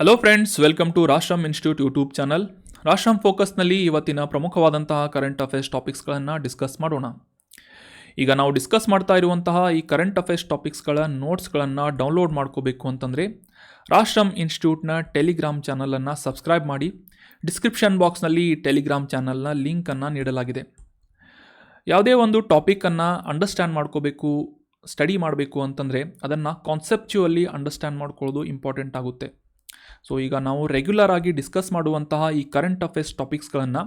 Hello friends, welcome to Rashtram institute YouTube channel. Rashtram ಫೋಕಸ್ನಲ್ಲಿ ಇವತ್ತಿನ ಪ್ರಮುಖವಾದಂತಹ ಕರೆಂಟ್ ಅಫೇರ್ಸ್ ಟಾಪಿಕ್ಸ್ಗಳನ್ನು ಡಿಸ್ಕಸ್ ಮಾಡೋಣ. ಈಗ ನಾವು ಡಿಸ್ಕಸ್ ಮಾಡ್ತಾ ಇರುವಂತಹ ಈ ಕರೆಂಟ್ ಅಫೇರ್ಸ್ ಟಾಪಿಕ್ಸ್ಗಳ ನೋಟ್ಸ್ಗಳನ್ನು ಡೌನ್ಲೋಡ್ ಮಾಡ್ಕೋಬೇಕು ಅಂತಂದರೆ ರಾಷ್ಟ್ರಮ್ ಇನ್ಸ್ಟಿಟ್ಯೂಟ್ನ ಟೆಲಿಗ್ರಾಮ್ ಚಾನಲನ್ನು ಸಬ್ಸ್ಕ್ರೈಬ್ ಮಾಡಿ. ಡಿಸ್ಕ್ರಿಪ್ಷನ್ ಬಾಕ್ಸ್ನಲ್ಲಿ ಈ ಟೆಲಿಗ್ರಾಮ್ ಚಾನಲ್ನ ಲಿಂಕನ್ನು ನೀಡಲಾಗಿದೆ. ಯಾವುದೇ ಒಂದು ಟಾಪಿಕನ್ನು ಅಂಡರ್ಸ್ಟ್ಯಾಂಡ್ ಮಾಡ್ಕೋಬೇಕು, ಸ್ಟಡಿ ಮಾಡಬೇಕು ಅಂತಂದರೆ ಅದನ್ನು ಕಾನ್ಸೆಪ್ಚುವಲ್ಲಿ ಅಂಡರ್ಸ್ಟ್ಯಾಂಡ್ ಮಾಡ್ಕೊಳ್ಳೋದು ಇಂಪಾರ್ಟೆಂಟ್ ಆಗುತ್ತೆ. ಸೊ ಈಗ ನಾವು ರೆಗ್ಯುಲರ್ ಆಗಿ ಡಿಸ್ಕಸ್ ಮಾಡುವಂತಹ ಈ ಕರೆಂಟ್ ಅಫೇರ್ಸ್ ಟಾಪಿಕ್ಸ್ಗಳನ್ನು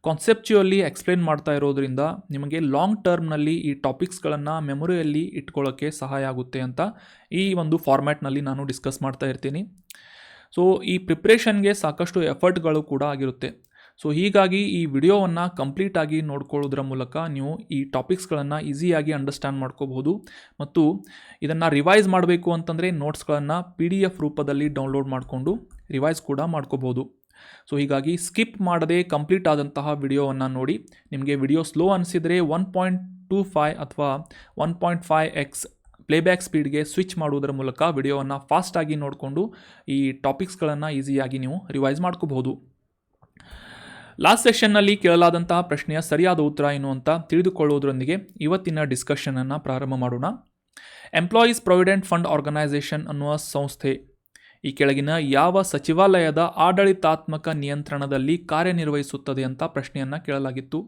ಕಾನ್ಸೆಪ್ಚುವಲ್ಲಿ ಎಕ್ಸ್ಪ್ಲೇನ್ ಮಾಡ್ತಾ ಇರೋದ್ರಿಂದ ನಿಮಗೆ ಲಾಂಗ್ ಟರ್ಮ್ನಲ್ಲಿ ಈ ಟಾಪಿಕ್ಸ್ಗಳನ್ನು ಮೆಮೊರಿಯಲ್ಲಿ ಇಟ್ಕೊಳ್ಳೋಕ್ಕೆ ಸಹಾಯ ಆಗುತ್ತೆ ಅಂತ ಈ ಒಂದು ಫಾರ್ಮ್ಯಾಟ್ನಲ್ಲಿ ನಾನು ಡಿಸ್ಕಸ್ ಮಾಡ್ತಾ ಇರ್ತೀನಿ. ಸೊ ಈ ಪ್ರಿಪ್ರೇಷನ್ಗೆ ಸಾಕಷ್ಟು ಎಫರ್ಟ್ಗಳು ಕೂಡ ಆಗಿರುತ್ತೆ. ಸೊ ಹೀಗಾಗಿ ಈ ವಿಡಿಯೋವನ್ನು ಕಂಪ್ಲೀಟಾಗಿ ನೋಡ್ಕೊಳ್ಳೋದ್ರ ಮೂಲಕ ನೀವು ಈ ಟಾಪಿಕ್ಸ್ಗಳನ್ನು ಈಸಿಯಾಗಿ ಅಂಡರ್ಸ್ಟ್ಯಾಂಡ್ ಮಾಡ್ಕೋಬಹುದು ಮತ್ತು ಇದನ್ನು ರಿವೈಸ್ ಮಾಡಬೇಕು ಅಂತಂದರೆ ನೋಟ್ಸ್ಗಳನ್ನು PDF ರೂಪದಲ್ಲಿ ಡೌನ್ಲೋಡ್ ಮಾಡಿಕೊಂಡು ರಿವೈಸ್ ಕೂಡ ಮಾಡ್ಕೋಬೋದು. ಸೊ ಹೀಗಾಗಿ ಸ್ಕಿಪ್ ಮಾಡದೆ ಕಂಪ್ಲೀಟ್ ಆದಂತಹ ವಿಡಿಯೋವನ್ನು ನೋಡಿ. ನಿಮಗೆ ವಿಡಿಯೋ ಸ್ಲೋ ಅನಿಸಿದರೆ 1.25 ಅಥವಾ 1.5x ಪ್ಲೇಬ್ಯಾಕ್ ಸ್ಪೀಡ್ಗೆ ಸ್ವಿಚ್ ಮಾಡುವುದರ ಮೂಲಕ ವಿಡಿಯೋವನ್ನು ಫಾಸ್ಟಾಗಿ ನೋಡಿಕೊಂಡು ಈ ಟಾಪಿಕ್ಸ್ಗಳನ್ನು ಈಸಿಯಾಗಿ ನೀವು ರಿವೈಸ್ ಮಾಡ್ಕೋಬಹುದು. ಲಾಸ್ಟ್ ಸೆಷನ್ನಲ್ಲಿ ಕೇಳಲಾದಂತಹ ಪ್ರಶ್ನೆಯ ಸರಿಯಾದ ಉತ್ತರ ಏನು ಅಂತ ತಿಳಿದುಕೊಳ್ಳುವುದರೊಂದಿಗೆ ಇವತ್ತಿನ ಡಿಸ್ಕಷನನ್ನು ಪ್ರಾರಂಭ ಮಾಡೋಣ. ಎಂಪ್ಲಾಯೀಸ್ ಪ್ರಾವಿಡೆಂಟ್ ಫಂಡ್ ಆರ್ಗನೈಸೇಷನ್ ಅನ್ನುವ ಸಂಸ್ಥೆ ಈ ಕೆಳಗಿನ ಯಾವ ಸಚಿವಾಲಯದ ಆಡಳಿತಾತ್ಮಕ ನಿಯಂತ್ರಣದಲ್ಲಿ ಕಾರ್ಯನಿರ್ವಹಿಸುತ್ತದೆ ಅಂತ ಪ್ರಶ್ನೆಯನ್ನು ಕೇಳಲಾಗಿತ್ತು.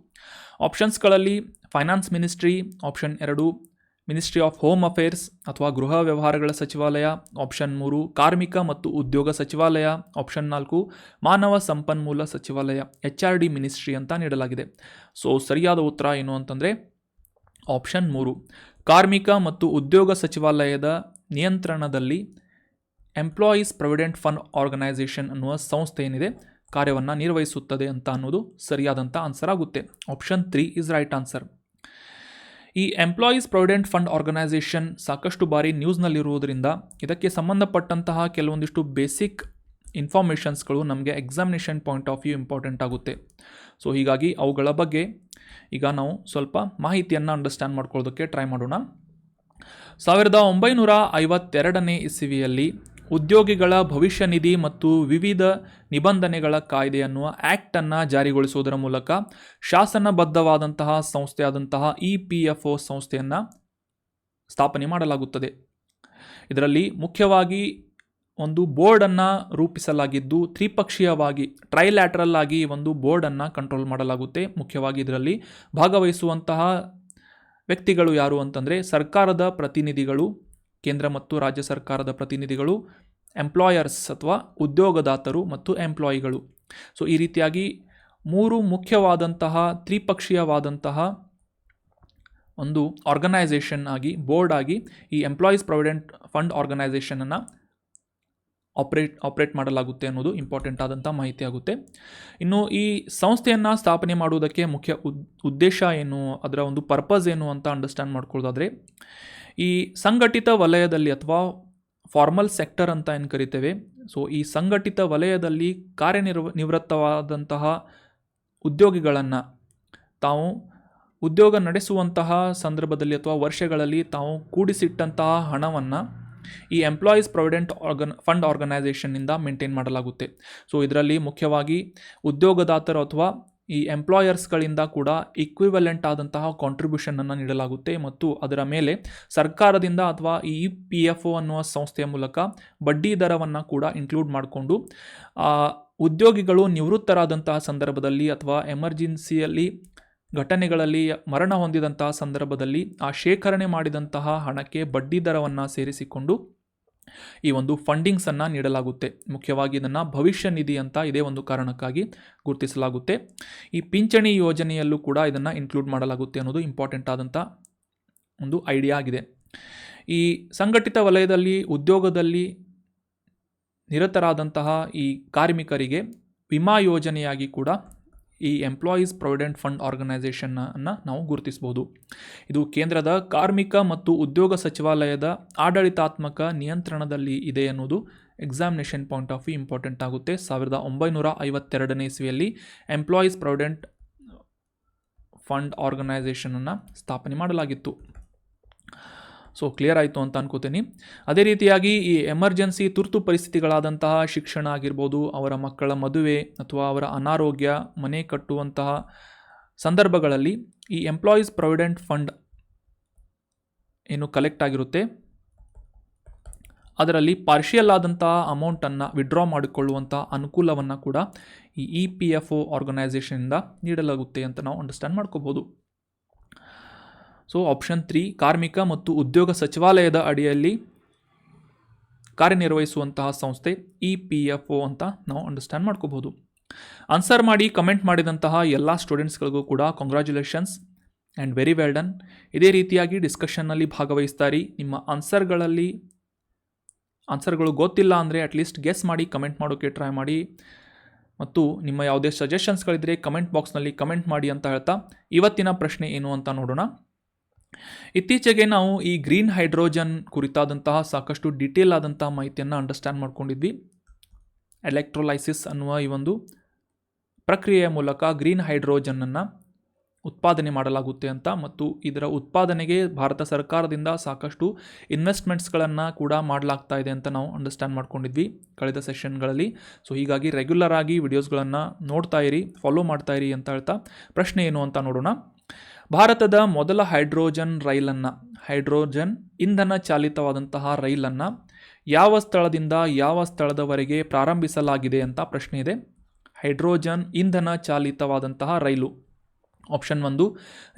ಆಪ್ಷನ್ಸ್ಗಳಲ್ಲಿ finance ministry, option 2 ministry of home affairs ಅಥವಾ ಗೃಹ ವ್ಯವಹಾರಗಳ ಸಚಿವಾಲಯ, ಆಪ್ಷನ್ 3 ಕಾರ್ಮಿಕ ಮತ್ತು ಉದ್ಯೋಗ ಸಚಿವಾಲಯ, ಆಪ್ಷನ್ 4 ಮಾನವ ಸಂಪನ್ಮೂಲ ಸಚಿವಾಲಯ HRD ಮಿನಿಸ್ಟ್ರಿ ಅಂತ ನೀಡಲಾಗಿದೆ. ಸೊ ಸರಿಯಾದ ಉತ್ತರ ಏನು ಅಂತಂದರೆ ಆಪ್ಷನ್ 3 ಕಾರ್ಮಿಕ ಮತ್ತು ಉದ್ಯೋಗ ಸಚಿವಾಲಯದ ನಿಯಂತ್ರಣದಲ್ಲಿ ಎಂಪ್ಲಾಯೀಸ್ ಪ್ರಾವಿಡೆಂಟ್ ಫಂಡ್ ಆರ್ಗನೈಸೇಷನ್ ಅನ್ನುವ ಸಂಸ್ಥೆ ಏನಿದೆ ಕಾರ್ಯವನ್ನು ನಿರ್ವಹಿಸುತ್ತದೆ ಅಂತ ಅನ್ನೋದು ಸರಿಯಾದಂಥ ಆನ್ಸರ್ ಆಗುತ್ತೆ. Option 3 is right answer. ಈ ಎಂಪ್ಲಾಯೀಸ್ ಪ್ರಾವಿಡೆಂಟ್ ಫಂಡ್ ಆರ್ಗನೈಸೇಷನ್ ಸಾಕಷ್ಟು ಬಾರಿ ನ್ಯೂಸ್ನಲ್ಲಿರುವುದರಿಂದ ಇದಕ್ಕೆ ಸಂಬಂಧಪಟ್ಟಂತಹ ಕೆಲವೊಂದಿಷ್ಟು ಬೇಸಿಕ್ ಇನ್ಫಾರ್ಮೇಷನ್ಸ್ಗಳು ನಮಗೆ examination point of view important ಆಗುತ್ತೆ. ಸೊ ಹೀಗಾಗಿ ಅವುಗಳ ಬಗ್ಗೆ ಈಗ ನಾವು ಸ್ವಲ್ಪ ಮಾಹಿತಿಯನ್ನು ಅಂಡರ್ಸ್ಟ್ಯಾಂಡ್ ಮಾಡ್ಕೊಳ್ಳೋದಕ್ಕೆ ಟ್ರೈ ಮಾಡೋಣ. 1952ನೇ ಇಸವಿಯಲ್ಲಿ ಉದ್ಯೋಗಿಗಳ ಭವಿಷ್ಯ ನಿಧಿ ಮತ್ತು ವಿವಿಧ ನಿಬಂಧನೆಗಳ ಕಾಯ್ದೆ ಅನ್ನುವ ಆ್ಯಕ್ಟನ್ನು ಜಾರಿಗೊಳಿಸುವುದರ ಮೂಲಕ ಶಾಸನಬದ್ಧವಾದಂತಹ ಸಂಸ್ಥೆಯಾದಂತಹ EPFO ಸಂಸ್ಥೆಯನ್ನು ಸ್ಥಾಪನೆ ಮಾಡಲಾಗುತ್ತದೆ. ಇದರಲ್ಲಿ ಮುಖ್ಯವಾಗಿ ಒಂದು ಬೋರ್ಡನ್ನು ರೂಪಿಸಲಾಗಿದ್ದು ತ್ರಿಪಕ್ಷೀಯವಾಗಿ ಟ್ರೈಲ್ಯಾಟ್ರಲ್ ಆಗಿ ಒಂದು ಬೋರ್ಡನ್ನು ಕಂಟ್ರೋಲ್ ಮಾಡಲಾಗುತ್ತೆ. ಮುಖ್ಯವಾಗಿ ಇದರಲ್ಲಿ ಭಾಗವಹಿಸುವಂತಹ ವ್ಯಕ್ತಿಗಳು ಯಾರು ಅಂತಂದರೆ ಸರ್ಕಾರದ ಪ್ರತಿನಿಧಿಗಳು, ಕೇಂದ್ರ ಮತ್ತು ರಾಜ್ಯ ಸರ್ಕಾರದ ಪ್ರತಿನಿಧಿಗಳು, ಎಂಪ್ಲಾಯರ್ಸ್ ಅಥವಾ ಉದ್ಯೋಗದಾತರು ಮತ್ತು ಎಂಪ್ಲಾಯಿಗಳು. ಸೊ ಈ ರೀತಿಯಾಗಿ 3 ಮುಖ್ಯವಾದಂತಹ ತ್ರಿಪಕ್ಷೀಯವಾದಂತಹ ಒಂದು ಆರ್ಗನೈಸೇಷನ್ ಆಗಿ ಬೋರ್ಡ್ ಆಗಿ ಈ ಎಂಪ್ಲಾಯೀಸ್ ಪ್ರಾವಿಡೆಂಟ್ ಫಂಡ್ ಆರ್ಗನೈಸೇಷನನ್ನು ಆಪ್ರೇಟ್ ಮಾಡಲಾಗುತ್ತೆ ಅನ್ನೋದು ಇಂಪಾರ್ಟೆಂಟ್ ಆದಂಥ ಮಾಹಿತಿ ಆಗುತ್ತೆ. ಇನ್ನು ಈ ಸಂಸ್ಥೆಯನ್ನು ಸ್ಥಾಪನೆ ಮಾಡುವುದಕ್ಕೆ ಮುಖ್ಯ ಉದ್ದೇಶ ಏನು, ಅದರ ಒಂದು ಪರ್ಪಸ್ ಏನು ಅಂತ ಅಂಡರ್ಸ್ಟ್ಯಾಂಡ್ ಮಾಡ್ಕೊಳ್ಳೋದಾದರೆ ಈ ಸಂಘಟಿತ ವಲಯದಲ್ಲಿ ಅಥವಾ ಫಾರ್ಮಲ್ ಸೆಕ್ಟರ್ ಅಂತ ಏನು ಕರಿತೇವೆ, ಸೊ ಈ ಸಂಘಟಿತ ವಲಯದಲ್ಲಿ ನಿವೃತ್ತವಾದಂತಹ ಉದ್ಯೋಗಿಗಳನ್ನು ತಾವು ಉದ್ಯೋಗ ನಡೆಸುವಂತಹ ಸಂದರ್ಭದಲ್ಲಿ ಅಥವಾ ವರ್ಷಗಳಲ್ಲಿ ತಾವು ಕೂಡಿಸಿಟ್ಟಂತಹ ಹಣವನ್ನು ಈ ಎಂಪ್ಲಾಯೀಸ್ ಪ್ರಾವಿಡೆಂಟ್ ಫಂಡ್ ಆರ್ಗನೈಸೇಷನ್ನಿಂದ ಮೇಂಟೈನ್ ಮಾಡಲಾಗುತ್ತೆ. ಸೊ ಇದರಲ್ಲಿ ಮುಖ್ಯವಾಗಿ ಉದ್ಯೋಗದಾತರು ಅಥವಾ ಈ ಎಂಪ್ಲಾಯರ್ಸ್ಗಳಿಂದ ಕೂಡ ಈಕ್ವಿವೆಲೆಂಟ್ ಆದಂತಹ ಕಾಂಟ್ರಿಬ್ಯೂಷನನ್ನು ನೀಡಲಾಗುತ್ತೆ ಮತ್ತು ಅದರ ಮೇಲೆ ಸರ್ಕಾರದಿಂದ ಅಥವಾ ಈ EPFO ಅನ್ನುವ ಸಂಸ್ಥೆಯ ಮೂಲಕ ಬಡ್ಡಿ ದರವನ್ನು ಕೂಡ ಇನ್ಕ್ಲೂಡ್ ಮಾಡಿಕೊಂಡು ಉದ್ಯೋಗಿಗಳು ನಿವೃತ್ತರಾದಂತಹ ಸಂದರ್ಭದಲ್ಲಿ ಅಥವಾ ಎಮರ್ಜೆನ್ಸಿಯಲ್ಲಿ ಘಟನೆಗಳಲ್ಲಿ ಮರಣ ಹೊಂದಿದಂತಹ ಸಂದರ್ಭದಲ್ಲಿ ಆ ಶೇಖರಣೆ ಮಾಡಿದಂತಹ ಹಣಕ್ಕೆ ಬಡ್ಡಿ ದರವನ್ನು ಸೇರಿಸಿಕೊಂಡು ಈ ಒಂದು ಫಂಡಿಂಗ್ಸನ್ನು ನೀಡಲಾಗುತ್ತೆ. ಮುಖ್ಯವಾಗಿ ಇದನ್ನು ಭವಿಷ್ಯ ನಿಧಿ ಅಂತ ಇದೇ ಒಂದು ಕಾರಣಕ್ಕಾಗಿ ಗುರುತಿಸಲಾಗುತ್ತೆ. ಈ ಪಿಂಚಣಿ ಯೋಜನೆಯಲ್ಲೂ ಕೂಡ ಇದನ್ನು ಇನ್ಕ್ಲೂಡ್ ಮಾಡಲಾಗುತ್ತೆ ಅನ್ನೋದು ಇಂಪಾರ್ಟೆಂಟ್ ಆದಂಥ ಒಂದು ಐಡಿಯಾ ಆಗಿದೆ. ಈ ಸಂಘಟಿತ ವಲಯದಲ್ಲಿ ಉದ್ಯೋಗದಲ್ಲಿ ನಿರತರಾದಂತಹ ಈ ಕಾರ್ಮಿಕರಿಗೆ ವಿಮಾ ಯೋಜನೆಯಾಗಿ ಕೂಡ ಈ ಎಂಪ್ಲಾಯೀಸ್ ಪ್ರಾವಿಡೆಂಟ್ ಫಂಡ್ ಆರ್ಗನೈಸೇಷನನ್ನು ನಾವು ಗುರುತಿಸಬಹುದು. ಇದು ಕೇಂದ್ರದ ಕಾರ್ಮಿಕ ಮತ್ತು ಉದ್ಯೋಗ ಸಚಿವಾಲಯದ ಆಡಳಿತಾತ್ಮಕ ನಿಯಂತ್ರಣದಲ್ಲಿ ಇದೆ ಅನ್ನೋದು examination point of view important ಆಗುತ್ತೆ. 1952ನೇ ಇಸವಿಯಲ್ಲಿ ಎಂಪ್ಲಾಯೀಸ್ ಪ್ರಾವಿಡೆಂಟ್ ಫಂಡ್ ಆರ್ಗನೈಸೇಷನನ್ನು ಸ್ಥಾಪನೆ ಮಾಡಲಾಗಿತ್ತು. ಸೊ ಕ್ಲಿಯರ್ ಆಯಿತು ಅಂತ ಅನ್ಕೋತೀನಿ. ಅದೇ ರೀತಿಯಾಗಿ ಈ ಎಮರ್ಜೆನ್ಸಿ ತುರ್ತು ಪರಿಸ್ಥಿತಿಗಳಾದಂತಹ ಶಿಕ್ಷಣ ಆಗಿರ್ಬೋದು, ಅವರ ಮಕ್ಕಳ ಮದುವೆ ಅಥವಾ ಅವರ ಅನಾರೋಗ್ಯ, ಮನೆ ಕಟ್ಟುವಂತಹ ಸಂದರ್ಭಗಳಲ್ಲಿ ಈ ಎಂಪ್ಲಾಯೀಸ್ ಪ್ರಾವಿಡೆಂಟ್ ಫಂಡ್ ಏನು ಕಲೆಕ್ಟ್ ಆಗಿರುತ್ತೆ ಅದರಲ್ಲಿ ಪಾರ್ಷಿಯಲ್ ಆದಂತಹ ಅಮೌಂಟನ್ನು ವಿಡ್ರಾ ಮಾಡಿಕೊಳ್ಳುವಂಥ ಅನುಕೂಲವನ್ನು ಕೂಡ ಈ EPFO ಆರ್ಗನೈಸೇಷನಿಂದ ನೀಡಲಾಗುತ್ತೆ ಅಂತ ನಾವು ಅಂಡರ್ಸ್ಟ್ಯಾಂಡ್ ಮಾಡ್ಕೋಬೋದು. ಸೊ ಆಪ್ಷನ್ 3 ಕಾರ್ಮಿಕ ಮತ್ತು ಉದ್ಯೋಗ ಸಚಿವಾಲಯದ ಅಡಿಯಲ್ಲಿ ಕಾರ್ಯನಿರ್ವಹಿಸುವಂತಹ ಸಂಸ್ಥೆ EPFO ಅಂತ ನಾವು ಅಂಡರ್ಸ್ಟ್ಯಾಂಡ್ ಮಾಡ್ಕೋಬೋದು. ಆನ್ಸರ್ ಮಾಡಿ ಕಮೆಂಟ್ ಮಾಡಿದಂತಹ ಎಲ್ಲ ಸ್ಟೂಡೆಂಟ್ಸ್ಗಳಿಗೂ ಕೂಡ congratulations and very well done. ಇದೇ ರೀತಿಯಾಗಿ ಡಿಸ್ಕಷನ್ನಲ್ಲಿ ಭಾಗವಹಿಸ್ತಾರಿ. ನಿಮ್ಮ ಆನ್ಸರ್ಗಳು ಗೊತ್ತಿಲ್ಲ ಅಂದರೆ ಅಟ್ಲೀಸ್ಟ್ ಗೆಸ್ ಮಾಡಿ ಕಮೆಂಟ್ ಮಾಡೋಕ್ಕೆ ಟ್ರೈ ಮಾಡಿ, ಮತ್ತು ನಿಮ್ಮ ಯಾವುದೇ ಸಜೆಷನ್ಸ್ಗಳಿದ್ದರೆ ಕಮೆಂಟ್ ಬಾಕ್ಸ್ನಲ್ಲಿ ಕಮೆಂಟ್ ಮಾಡಿ ಅಂತ ಹೇಳ್ತಾ ಇವತ್ತಿನ ಪ್ರಶ್ನೆ ಏನು ಅಂತ ನೋಡೋಣ. ಇತ್ತೀಚೆಗೆ ನಾವು ಈ ಗ್ರೀನ್ ಹೈಡ್ರೋಜನ್ ಕುರಿತಾದಂತಹ ಸಾಕಷ್ಟು ಡೀಟೇಲ್ ಆದಂತಹ ಮಾಹಿತಿಯನ್ನು ಅಂಡರ್ಸ್ಟ್ಯಾಂಡ್ ಮಾಡ್ಕೊಂಡಿದ್ವಿ. ಎಲೆಕ್ಟ್ರೋಲೈಸಿಸ್ ಅನ್ನುವ ಈ ಒಂದು ಪ್ರಕ್ರಿಯೆಯ ಮೂಲಕ ಗ್ರೀನ್ ಹೈಡ್ರೋಜನ್ನನ್ನು ಉತ್ಪಾದನೆ ಮಾಡಲಾಗುತ್ತೆ ಅಂತ, ಮತ್ತು ಇದರ ಉತ್ಪಾದನೆಗೆ ಭಾರತ ಸರ್ಕಾರದಿಂದ ಸಾಕಷ್ಟು ಇನ್ವೆಸ್ಟ್ಮೆಂಟ್ಸ್ಗಳನ್ನು ಕೂಡ ಮಾಡಲಾಗ್ತಾ ಇದೆ ಅಂತ ನಾವು ಅಂಡರ್ಸ್ಟ್ಯಾಂಡ್ ಮಾಡ್ಕೊಂಡಿದ್ವಿ ಕಳೆದ ಸೆಷನ್ಗಳಲ್ಲಿ. ಸೊ ಹೀಗಾಗಿ ರೆಗ್ಯುಲರ್ ಆಗಿ ವಿಡಿಯೋಸ್ಗಳನ್ನು ನೋಡ್ತಾ ಇರಿ, ಫಾಲೋ ಮಾಡ್ತಾ ಇರಿ ಅಂತ ಹೇಳ್ತಾ ಪ್ರಶ್ನೆ ಏನು ಅಂತ ನೋಡೋಣ. ಭಾರತದ ಮೊದಲ ಹೈಡ್ರೋಜನ್ ಇಂಧನ ಚಾಲಿತವಾದಂತಹ ರೈಲನ್ನು ಯಾವ ಸ್ಥಳದಿಂದ ಯಾವ ಸ್ಥಳದವರೆಗೆ ಪ್ರಾರಂಭಿಸಲಾಗಿದೆ ಅಂತ ಪ್ರಶ್ನೆ ಇದೆ. ಹೈಡ್ರೋಜನ್ ಇಂಧನ ಚಾಲಿತವಾದಂತಹ ರೈಲು option 1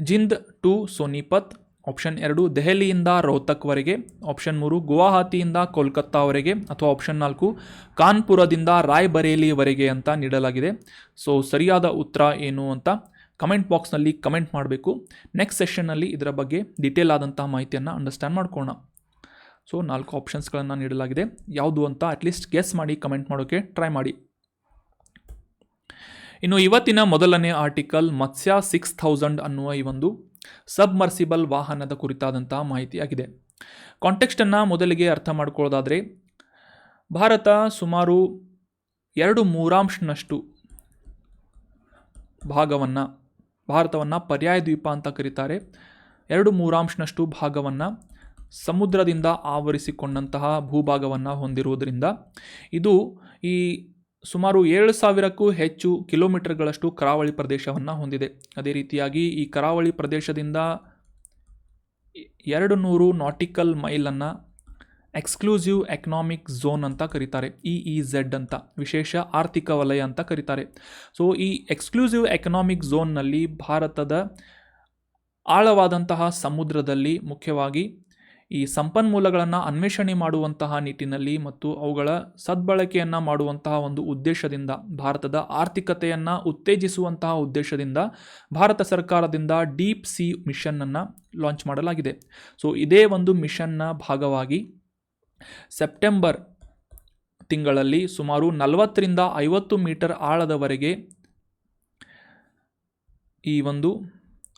Jind to Sonipat, option 2 ದೆಹಲಿಯಿಂದ ರೋಹ್ತಕ್ವರೆಗೆ, ಆಪ್ಷನ್ 3 ಗುವಾಹತಿಯಿಂದ ಕೋಲ್ಕತ್ತಾವರೆಗೆ, ಅಥವಾ ಆಪ್ಷನ್ 4 ಕಾನ್ಪುರದಿಂದ ರಾಯ್ಬರೇಲಿವರೆಗೆ ಅಂತ ನೀಡಲಾಗಿದೆ. ಸೊ ಸರಿಯಾದ ಉತ್ತರ ಏನು ಅಂತ ಕಮೆಂಟ್ ಬಾಕ್ಸ್ನಲ್ಲಿ ಕಮೆಂಟ್ ಮಾಡಬೇಕು. ನೆಕ್ಸ್ಟ್ ಸೆಷನ್ನಲ್ಲಿ ಇದರ ಬಗ್ಗೆ ಡೀಟೇಲ್ ಆದಂತಹ ಮಾಹಿತಿಯನ್ನು ಅಂಡರ್ಸ್ಟ್ಯಾಂಡ್ ಮಾಡ್ಕೊಳ್ಳೋಣ. ಸೊ 4 ಆಪ್ಷನ್ಸ್ಗಳನ್ನು ನೀಡಲಾಗಿದೆ, ಯಾವುದು ಅಂತ ಅಟ್ಲೀಸ್ಟ್ ಗೆಸ್ ಮಾಡಿ ಕಮೆಂಟ್ ಮಾಡೋಕ್ಕೆ ಟ್ರೈ ಮಾಡಿ. ಇನ್ನು ಇವತ್ತಿನ ಮೊದಲನೇ ಆರ್ಟಿಕಲ್ ಮತ್ಸ್ಯ 6000 ಅನ್ನುವ ಈ ಒಂದು ಸಬ್ಮರ್ಸಿಬಲ್ ವಾಹನದ ಕುರಿತಾದಂತಹ ಮಾಹಿತಿಯಾಗಿದೆ. ಕಾಂಟೆಕ್ಸ್ಟನ್ನು ಮೊದಲಿಗೆ ಅರ್ಥ ಮಾಡ್ಕೊಳ್ಳೋದಾದರೆ, ಭಾರತ ಸುಮಾರು 2/3 ಭಾರತವನ್ನು ಪರ್ಯಾಯ ದ್ವೀಪ ಅಂತ ಕರೀತಾರೆ. 2/3 ಭಾಗವನ್ನು ಸಮುದ್ರದಿಂದ ಆವರಿಸಿಕೊಂಡಂತಹ ಭೂಭಾಗವನ್ನು ಹೊಂದಿರುವುದರಿಂದ ಇದು ಈ ಸುಮಾರು 7,000ಕ್ಕೂ ಹೆಚ್ಚು ಕಿಲೋಮೀಟರ್ಗಳಷ್ಟು ಕರಾವಳಿ ಪ್ರದೇಶವನ್ನು ಹೊಂದಿದೆ. ಅದೇ ರೀತಿಯಾಗಿ ಈ ಕರಾವಳಿ ಪ್ರದೇಶದಿಂದ 200 ನಾಟಿಕಲ್ ಮೈಲನ್ನು ಎಕ್ಸ್ಕ್ಲೂಸಿವ್ ಎಕನಾಮಿಕ್ ಝೋನ್ ಅಂತ ಕರೀತಾರೆ, EEZ ಅಂತ, ವಿಶೇಷ ಆರ್ಥಿಕ ವಲಯ ಅಂತ ಕರೀತಾರೆ. ಸೊ ಈ ಎಕ್ಸ್ಕ್ಲೂಸಿವ್ ಎಕನಾಮಿಕ್ ಝೋನ್ನಲ್ಲಿ ಭಾರತದ ಆಳವಾದಂತಹ ಸಮುದ್ರದಲ್ಲಿ ಮುಖ್ಯವಾಗಿ ಈ ಸಂಪನ್ಮೂಲಗಳನ್ನು ಅನ್ವೇಷಣೆ ಮಾಡುವಂತಹ ನಿಟ್ಟಿನಲ್ಲಿ ಮತ್ತು ಅವುಗಳ ಸದ್ಬಳಕೆಯನ್ನು ಮಾಡುವಂತಹ ಒಂದು ಉದ್ದೇಶದಿಂದ, ಭಾರತದ ಆರ್ಥಿಕತೆಯನ್ನು ಉತ್ತೇಜಿಸುವಂತಹ ಉದ್ದೇಶದಿಂದ ಭಾರತ ಸರ್ಕಾರದಿಂದ ಡೀಪ್ ಸಿ ಮಿಷನ್ನನ್ನು ಲಾಂಚ್ ಮಾಡಲಾಗಿದೆ. ಸೊ ಇದೇ ಒಂದು ಮಿಷನ್ನ ಭಾಗವಾಗಿ ಸೆಪ್ಟೆಂಬರ್ ತಿಂಗಳಲ್ಲಿ ಸುಮಾರು 40ರಿಂದ 50 ಮೀಟರ್ ಆಳದವರೆಗೆ ಈ ಒಂದು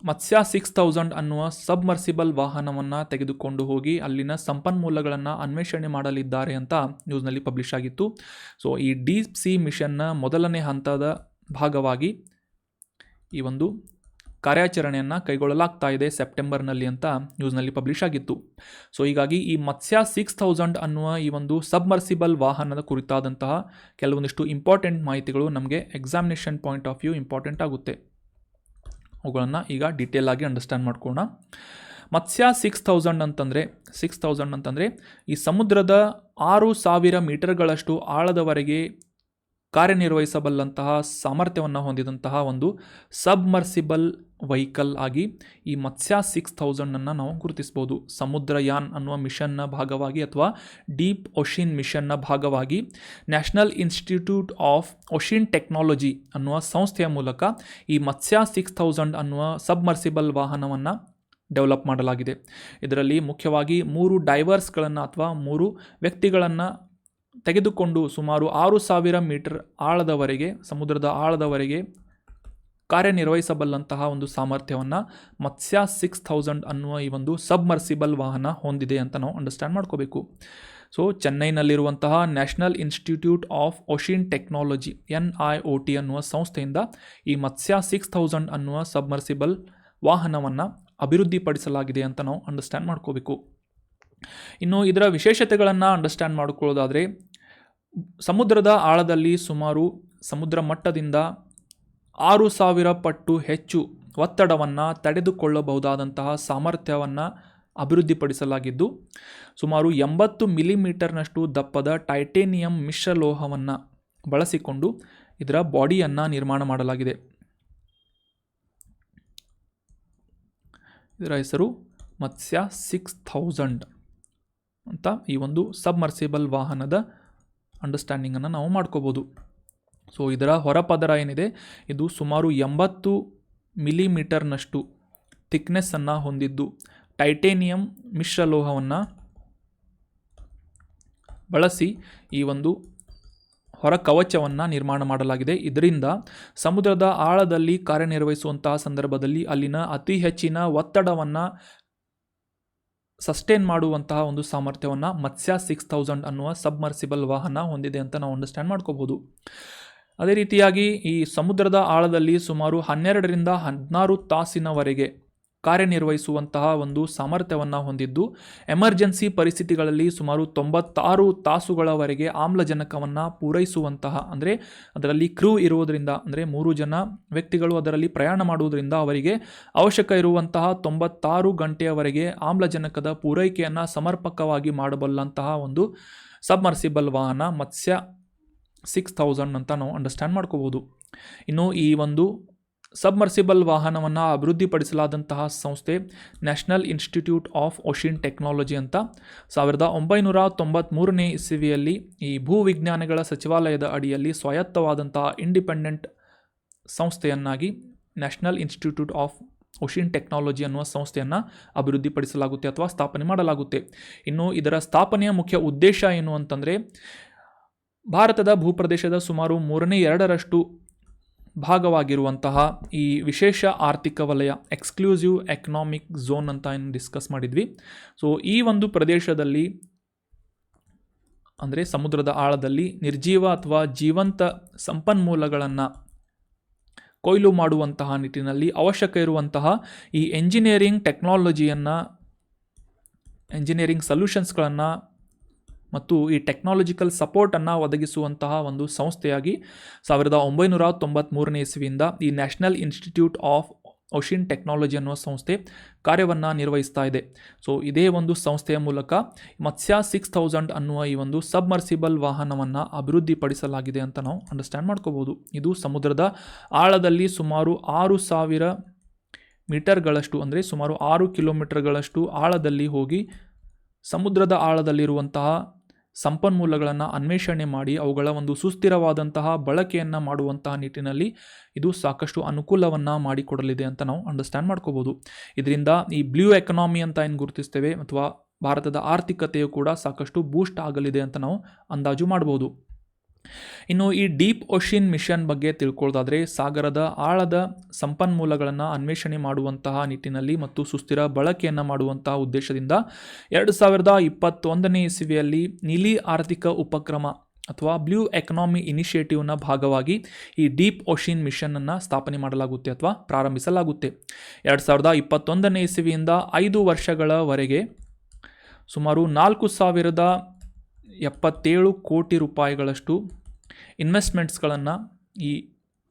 ಮತ್ಸ್ಯ 6000 ಅನ್ನುವ ಸಬ್ಮರ್ಸಿಬಲ್ ವಾಹನವನ್ನು ತೆಗೆದುಕೊಂಡು ಹೋಗಿ ಅಲ್ಲಿನ ಸಂಪನ್ಮೂಲಗಳನ್ನು ಅನ್ವೇಷಣೆ ಮಾಡಲಿದ್ದಾರೆ ಅಂತ ನ್ಯೂಸ್ನಲ್ಲಿ ಪಬ್ಲಿಷ್ ಆಗಿತ್ತು. ಸೊ ಈ ಡೀಪ್ ಸಿ ಮಿಷನ್ನ ಮೊದಲನೇ ಹಂತದ ಭಾಗವಾಗಿ ಈ ಒಂದು ಕಾರ್ಯಾಚರಣೆಯನ್ನು ಕೈಗೊಳ್ಳಲಾಗ್ತಾ ಇದೆ ಸೆಪ್ಟೆಂಬರ್ನಲ್ಲಿ ಅಂತ ನ್ಯೂಸ್ನಲ್ಲಿ ಪಬ್ಲಿಷ್ ಆಗಿತ್ತು. ಸೊ ಹೀಗಾಗಿ ಈ ಮತ್ಸ್ಯ 6000 ಅನ್ನುವ ಈ ಒಂದು ಸಬ್ಮರ್ಸಿಬಲ್ ವಾಹನದ ಕುರಿತಾದಂತಹ ಕೆಲವೊಂದಿಷ್ಟು ಇಂಪಾರ್ಟೆಂಟ್ ಮಾಹಿತಿಗಳು ನಮಗೆ examination point of view important ಆಗುತ್ತೆ. ಅವುಗಳನ್ನು ಈಗ ಡೀಟೇಲ್ ಆಗಿ ಅಂಡರ್ಸ್ಟ್ಯಾಂಡ್ ಮಾಡ್ಕೋಣ. ಮತ್ಸ್ಯ 6000 ಅಂತಂದರೆ ಈ ಸಮುದ್ರದ 6,000 ಮೀಟರ್ಗಳಷ್ಟು ಆಳದವರೆಗೆ ಕಾರ್ಯನಿರ್ವಹಿಸಬಲ್ಲಂತಹ ಸಾಮರ್ಥ್ಯವನ್ನು ಹೊಂದಿದಂತಹ ಒಂದು ಸಬ್ಮರ್ಸಿಬಲ್ ವೆಹಿಕಲ್ ಆಗಿ ಈ ಮತ್ಸ್ಯ 6000 ನಾವು ಗುರುತಿಸ್ಬೋದು. ಸಮುದ್ರಯಾನ್ ಅನ್ನುವ ಮಿಷನ್ನ ಭಾಗವಾಗಿ ಅಥವಾ ಡೀಪ್ ಓಷಿನ್ ಮಿಷನ್ನ ಭಾಗವಾಗಿ national institute of ocean technology ಅನ್ನುವ ಸಂಸ್ಥೆಯ ಮೂಲಕ ಈ ಮತ್ಸ್ಯ 6000 ಅನ್ನುವ ಸಬ್ಮರ್ಸಿಬಲ್ ವಾಹನವನ್ನು ಡೆವಲಪ್ ಮಾಡಲಾಗಿದೆ. ಇದರಲ್ಲಿ ಮುಖ್ಯವಾಗಿ 3 ಡೈವರ್ಸ್ಗಳನ್ನು ಅಥವಾ 3 ವ್ಯಕ್ತಿಗಳನ್ನು ತೆಗೆದುಕೊಂಡು ಸುಮಾರು 6,000 ಮೀಟರ್ ಆಳದವರೆಗೆ, ಸಮುದ್ರದ ಆಳದವರೆಗೆ ಕಾರ್ಯನಿರ್ವಹಿಸಬಲ್ಲಂತಹ ಒಂದು ಸಾಮರ್ಥ್ಯವನ್ನು ಮತ್ಸ್ಯ 6000 ಅನ್ನುವ ಈ ಒಂದು ಸಬ್ಮರ್ಸಿಬಲ್ ವಾಹನ ಹೊಂದಿದೆ ಅಂತ ನಾವು ಅಂಡರ್ಸ್ಟ್ಯಾಂಡ್ ಮಾಡ್ಕೋಬೇಕು. ಸೊ ಚೆನ್ನೈನಲ್ಲಿರುವಂತಹ national institute of ocean technology NIOT ಅನ್ನುವ ಸಂಸ್ಥೆಯಿಂದ ಈ ಮತ್ಸ್ಯ 6000 ಅನ್ನುವ ಸಬ್ಮರ್ಸಿಬಲ್ ವಾಹನವನ್ನು ಅಭಿವೃದ್ಧಿಪಡಿಸಲಾಗಿದೆ ಅಂತ ನಾವು ಅಂಡರ್ಸ್ಟ್ಯಾಂಡ್ ಮಾಡ್ಕೋಬೇಕು. ಇನ್ನು ಇದರ ವಿಶೇಷತೆಗಳನ್ನು ಅಂಡರ್ಸ್ಟ್ಯಾಂಡ್ ಮಾಡಿಕೊಳ್ಳೋದಾದರೆ, ಸಮುದ್ರದ ಆಳದಲ್ಲಿ ಸುಮಾರು ಸಮುದ್ರ ಮಟ್ಟದಿಂದ 6,000 ಪಟ್ಟು ಹೆಚ್ಚು ಒತ್ತಡವನ್ನು ತಡೆದುಕೊಳ್ಳಬಹುದಾದಂತಹ ಸಾಮರ್ಥ್ಯವನ್ನು ಅಭಿವೃದ್ಧಿಪಡಿಸಲಾಗಿದ್ದು, ಸುಮಾರು 80 ಮಿಲಿಮೀಟರ್ನಷ್ಟು ದಪ್ಪದ ಟೈಟೇನಿಯಂ ಮಿಶ್ರಲೋಹವನ್ನು ಬಳಸಿಕೊಂಡು ಇದರ ಬಾಡಿಯನ್ನು ನಿರ್ಮಾಣ ಮಾಡಲಾಗಿದೆ. ಇದರ ಹೆಸರು ಮತ್ಸ್ಯ 6000 ಅಂತ ಈ ಒಂದು ಸಬ್ಮರ್ಸಿಬಲ್ ವಾಹನದ ಅಂಡರ್ಸ್ಟ್ಯಾಂಡಿಂಗನ್ನು ನಾವು ಮಾಡ್ಕೋಬೋದು. ಸೊ ಇದರ ಹೊರಪದರ ಏನಿದೆ ಇದು ಸುಮಾರು 80 ಮಿಲಿಮೀಟರ್ನಷ್ಟು ಥಿಕ್ನೆಸ್ಸನ್ನು ಹೊಂದಿದ್ದು ಟೈಟೇನಿಯಂ ಮಿಶ್ರಲೋಹವನ್ನು ಬಳಸಿ ಈ ಒಂದು ಹೊರ ಕವಚವನ್ನು ನಿರ್ಮಾಣ ಮಾಡಲಾಗಿದೆ. ಇದರಿಂದ ಸಮುದ್ರದ ಆಳದಲ್ಲಿ ಕಾರ್ಯನಿರ್ವಹಿಸುವಂತಹ ಸಂದರ್ಭದಲ್ಲಿ ಅಲ್ಲಿನ ಅತಿ ಹೆಚ್ಚಿನ ಒತ್ತಡವನ್ನು ಸಸ್ಟೇನ್ ಮಾಡುವಂತಹ ಒಂದು ಸಾಮರ್ಥ್ಯವನ್ನು ಮತ್ಸ್ಯ 6000 ಅನ್ನುವ ಸಬ್ಮರ್ಸಿಬಲ್ ವಾಹನ ಹೊಂದಿದೆ ಅಂತ ನಾವು ಅಂಡರ್ಸ್ಟ್ಯಾಂಡ್ ಮಾಡ್ಕೋಬೋದು. ಅದೇ ರೀತಿಯಾಗಿ ಈ ಸಮುದ್ರದ ಆಳದಲ್ಲಿ ಸುಮಾರು 12ರಿಂದ 16 ತಾಸಿನವರೆಗೆ ಕಾರ್ಯನಿರ್ವಹಿಸುವಂತಹ ಒಂದು ಸಾಮರ್ಥ್ಯವನ್ನು ಹೊಂದಿದ್ದು, ಎಮರ್ಜೆನ್ಸಿ ಪರಿಸ್ಥಿತಿಗಳಲ್ಲಿ ಸುಮಾರು 96 ತಾಸುಗಳವರೆಗೆ ಆಮ್ಲಜನಕವನ್ನು ಪೂರೈಸುವಂತಹ, ಅಂದರೆ ಅದರಲ್ಲಿ ಕ್ರೂ ಇರುವುದರಿಂದ, ಅಂದರೆ 3 ಜನ ವ್ಯಕ್ತಿಗಳು ಅದರಲ್ಲಿ ಪ್ರಯಾಣ ಮಾಡುವುದರಿಂದ ಅವರಿಗೆ ಅವಶ್ಯಕ ಇರುವಂತಹ 96 ಗಂಟೆಯವರೆಗೆ ಆಮ್ಲಜನಕದ ಪೂರೈಕೆಯನ್ನು ಸಮರ್ಪಕವಾಗಿ ಮಾಡಬಲ್ಲಂತಹ ಒಂದು ಸಬ್ಮರ್ಸಿಬಲ್ ವಾಹನ ಮತ್ಸ್ಯ 6000 ಅಂತ ನಾವು ಅಂಡರ್ಸ್ಟ್ಯಾಂಡ್ ಮಾಡ್ಕೋಬೋದು. ಇನ್ನು ಈ ಒಂದು ಸಬ್ಮರ್ಸಿಬಲ್ ವಾಹನವನ್ನು ಅಭಿವೃದ್ಧಿಪಡಿಸಲಾದಂತಹ ಸಂಸ್ಥೆ national institute of ocean technology ಅಂತ 1993ನೇ ಇಸವಿಯಲ್ಲಿ ಈ ಭೂವಿಜ್ಞಾನಗಳ ಸಚಿವಾಲಯದ ಅಡಿಯಲ್ಲಿ ಸ್ವಾಯತ್ತವಾದಂತಹ ಇಂಡಿಪೆಂಡೆಂಟ್ ಸಂಸ್ಥೆಯನ್ನಾಗಿ national institute of ocean technology ಅನ್ನುವ ಸಂಸ್ಥೆಯನ್ನು ಅಭಿವೃದ್ಧಿಪಡಿಸಲಾಗುತ್ತೆ ಅಥವಾ ಸ್ಥಾಪನೆ ಮಾಡಲಾಗುತ್ತೆ. ಇನ್ನು ಇದರ ಸ್ಥಾಪನೆಯ ಮುಖ್ಯ ಉದ್ದೇಶ ಏನು ಅಂತಂದರೆ, ಭಾರತದ ಭೂಪ್ರದೇಶದ ಸುಮಾರು 2/3 ಭಾಗವಾಗಿರುವಂತಹ ಈ ವಿಶೇಷ ಆರ್ಥಿಕ ವಲಯ ಎಕ್ಸ್ಕ್ಲೂಸಿವ್ ಎಕನಾಮಿಕ್ ಝೋನ್ ಅಂತ ಏನು ಡಿಸ್ಕಸ್ ಮಾಡಿದ್ವಿ. ಸೊ ಈ ಒಂದು ಪ್ರದೇಶದಲ್ಲಿ, ಅಂದರೆ ಸಮುದ್ರದ ಆಳದಲ್ಲಿ ನಿರ್ಜೀವ ಅಥವಾ ಜೀವಂತ ಸಂಪನ್ಮೂಲಗಳನ್ನು ಕೊಯ್ಲು ಮಾಡುವಂತಹ ನಿಟ್ಟಿನಲ್ಲಿ ಅವಶ್ಯಕ ಇರುವಂತಹ ಈ ಎಂಜಿನಿಯರಿಂಗ್ ಟೆಕ್ನಾಲಜಿಯನ್ನು, ಎಂಜಿನಿಯರಿಂಗ್ ಸೊಲ್ಯೂಷನ್ಸ್ಗಳನ್ನು ಮತ್ತು ಈ ಟೆಕ್ನಾಲಜಿಕಲ್ ಸಪೋರ್ಟನ್ನು ಒದಗಿಸುವಂತಹ ಒಂದು ಸಂಸ್ಥೆಯಾಗಿ 1993ನೇ ಇಸವಿಯಿಂದ ಈ national institute of ocean technology ಅನ್ನುವ ಸಂಸ್ಥೆ ಕಾರ್ಯವನ್ನು ನಿರ್ವಹಿಸ್ತಾ ಇದೆ. ಸೊ ಇದೇ ಒಂದು ಸಂಸ್ಥೆಯ ಮೂಲಕ ಮತ್ಸ್ಯ 6000 ಅನ್ನುವ ಈ ಒಂದು ಸಬ್ಮರ್ಸಿಬಲ್ ವಾಹನವನ್ನು ಅಭಿವೃದ್ಧಿಪಡಿಸಲಾಗಿದೆ ಅಂತ ನಾವು ಅಂಡರ್ಸ್ಟ್ಯಾಂಡ್ ಮಾಡ್ಕೋಬೋದು. ಇದು ಸಮುದ್ರದ ಆಳದಲ್ಲಿ ಸುಮಾರು 6000 ಮೀಟರ್ಗಳಷ್ಟು, ಅಂದರೆ ಸುಮಾರು 6 ಕಿಲೋಮೀಟರ್ಗಳಷ್ಟು ಆಳದಲ್ಲಿ ಹೋಗಿ ಸಮುದ್ರದ ಆಳದಲ್ಲಿರುವಂತಹ ಸಂಪನ್ಮೂಲಗಳನ್ನು ಅನ್ವೇಷಣೆ ಮಾಡಿ ಅವುಗಳ ಒಂದು ಸುಸ್ಥಿರವಾದಂತಹ ಬಳಕೆಯನ್ನು ಮಾಡುವಂತಹ ನಿಟ್ಟಿನಲ್ಲಿ ಇದು ಸಾಕಷ್ಟು ಅನುಕೂಲವನ್ನು ಮಾಡಿಕೊಡಲಿದೆ ಅಂತ ನಾವು ಅಂಡರ್ಸ್ಟ್ಯಾಂಡ್ ಮಾಡ್ಕೋಬೋದು. ಇದರಿಂದ ಈ ಬ್ಲೂ ಎಕನಾಮಿ ಅಂತ ಏನು ಗುರುತಿಸ್ತೇವೆ ಅಥವಾ ಭಾರತದ ಆರ್ಥಿಕತೆಯು ಕೂಡ ಸಾಕಷ್ಟು ಬೂಸ್ಟ್ ಆಗಲಿದೆ ಅಂತ ನಾವು ಅಂದಾಜು ಮಾಡ್ಬೋದು. ಇನ್ನು ಈ ಡೀಪ್ ಓಷನ್ ಮಿಷನ್ ಬಗ್ಗೆ ತಿಳ್ಕೊಳ್ಳೋದಾದರೆ, ಸಾಗರದ ಆಳದ ಸಂಪನ್ಮೂಲಗಳನ್ನು ಅನ್ವೇಷಣೆ ಮಾಡುವಂತಹ ನಿಟ್ಟಿನಲ್ಲಿ ಮತ್ತು ಸುಸ್ಥಿರ ಬಳಕೆಯನ್ನು ಮಾಡುವಂತಹ ಉದ್ದೇಶದಿಂದ 2021ನೇ ಇಸವಿಯಲ್ಲಿ ನೀಲಿ ಆರ್ಥಿಕ ಉಪಕ್ರಮ ಅಥವಾ ಬ್ಲೂ ಎಕನಾಮಿ ಇನಿಷಿಯೇಟಿವ್ನ ಭಾಗವಾಗಿ ಈ ಡೀಪ್ ಓಷನ್ ಮಿಷನನ್ನು ಸ್ಥಾಪನೆ ಮಾಡಲಾಗುತ್ತೆ ಅಥವಾ ಪ್ರಾರಂಭಿಸಲಾಗುತ್ತೆ. 2021ನೇ ಇಸವಿಯಿಂದ 5 ವರ್ಷಗಳವರೆಗೆ ಸುಮಾರು 4,077 ಕೋಟಿ ರೂಪಾಯಿಗಳಷ್ಟು ಇನ್ವೆಸ್ಟ್ಮೆಂಟ್ಸ್ಗಳನ್ನು ಈ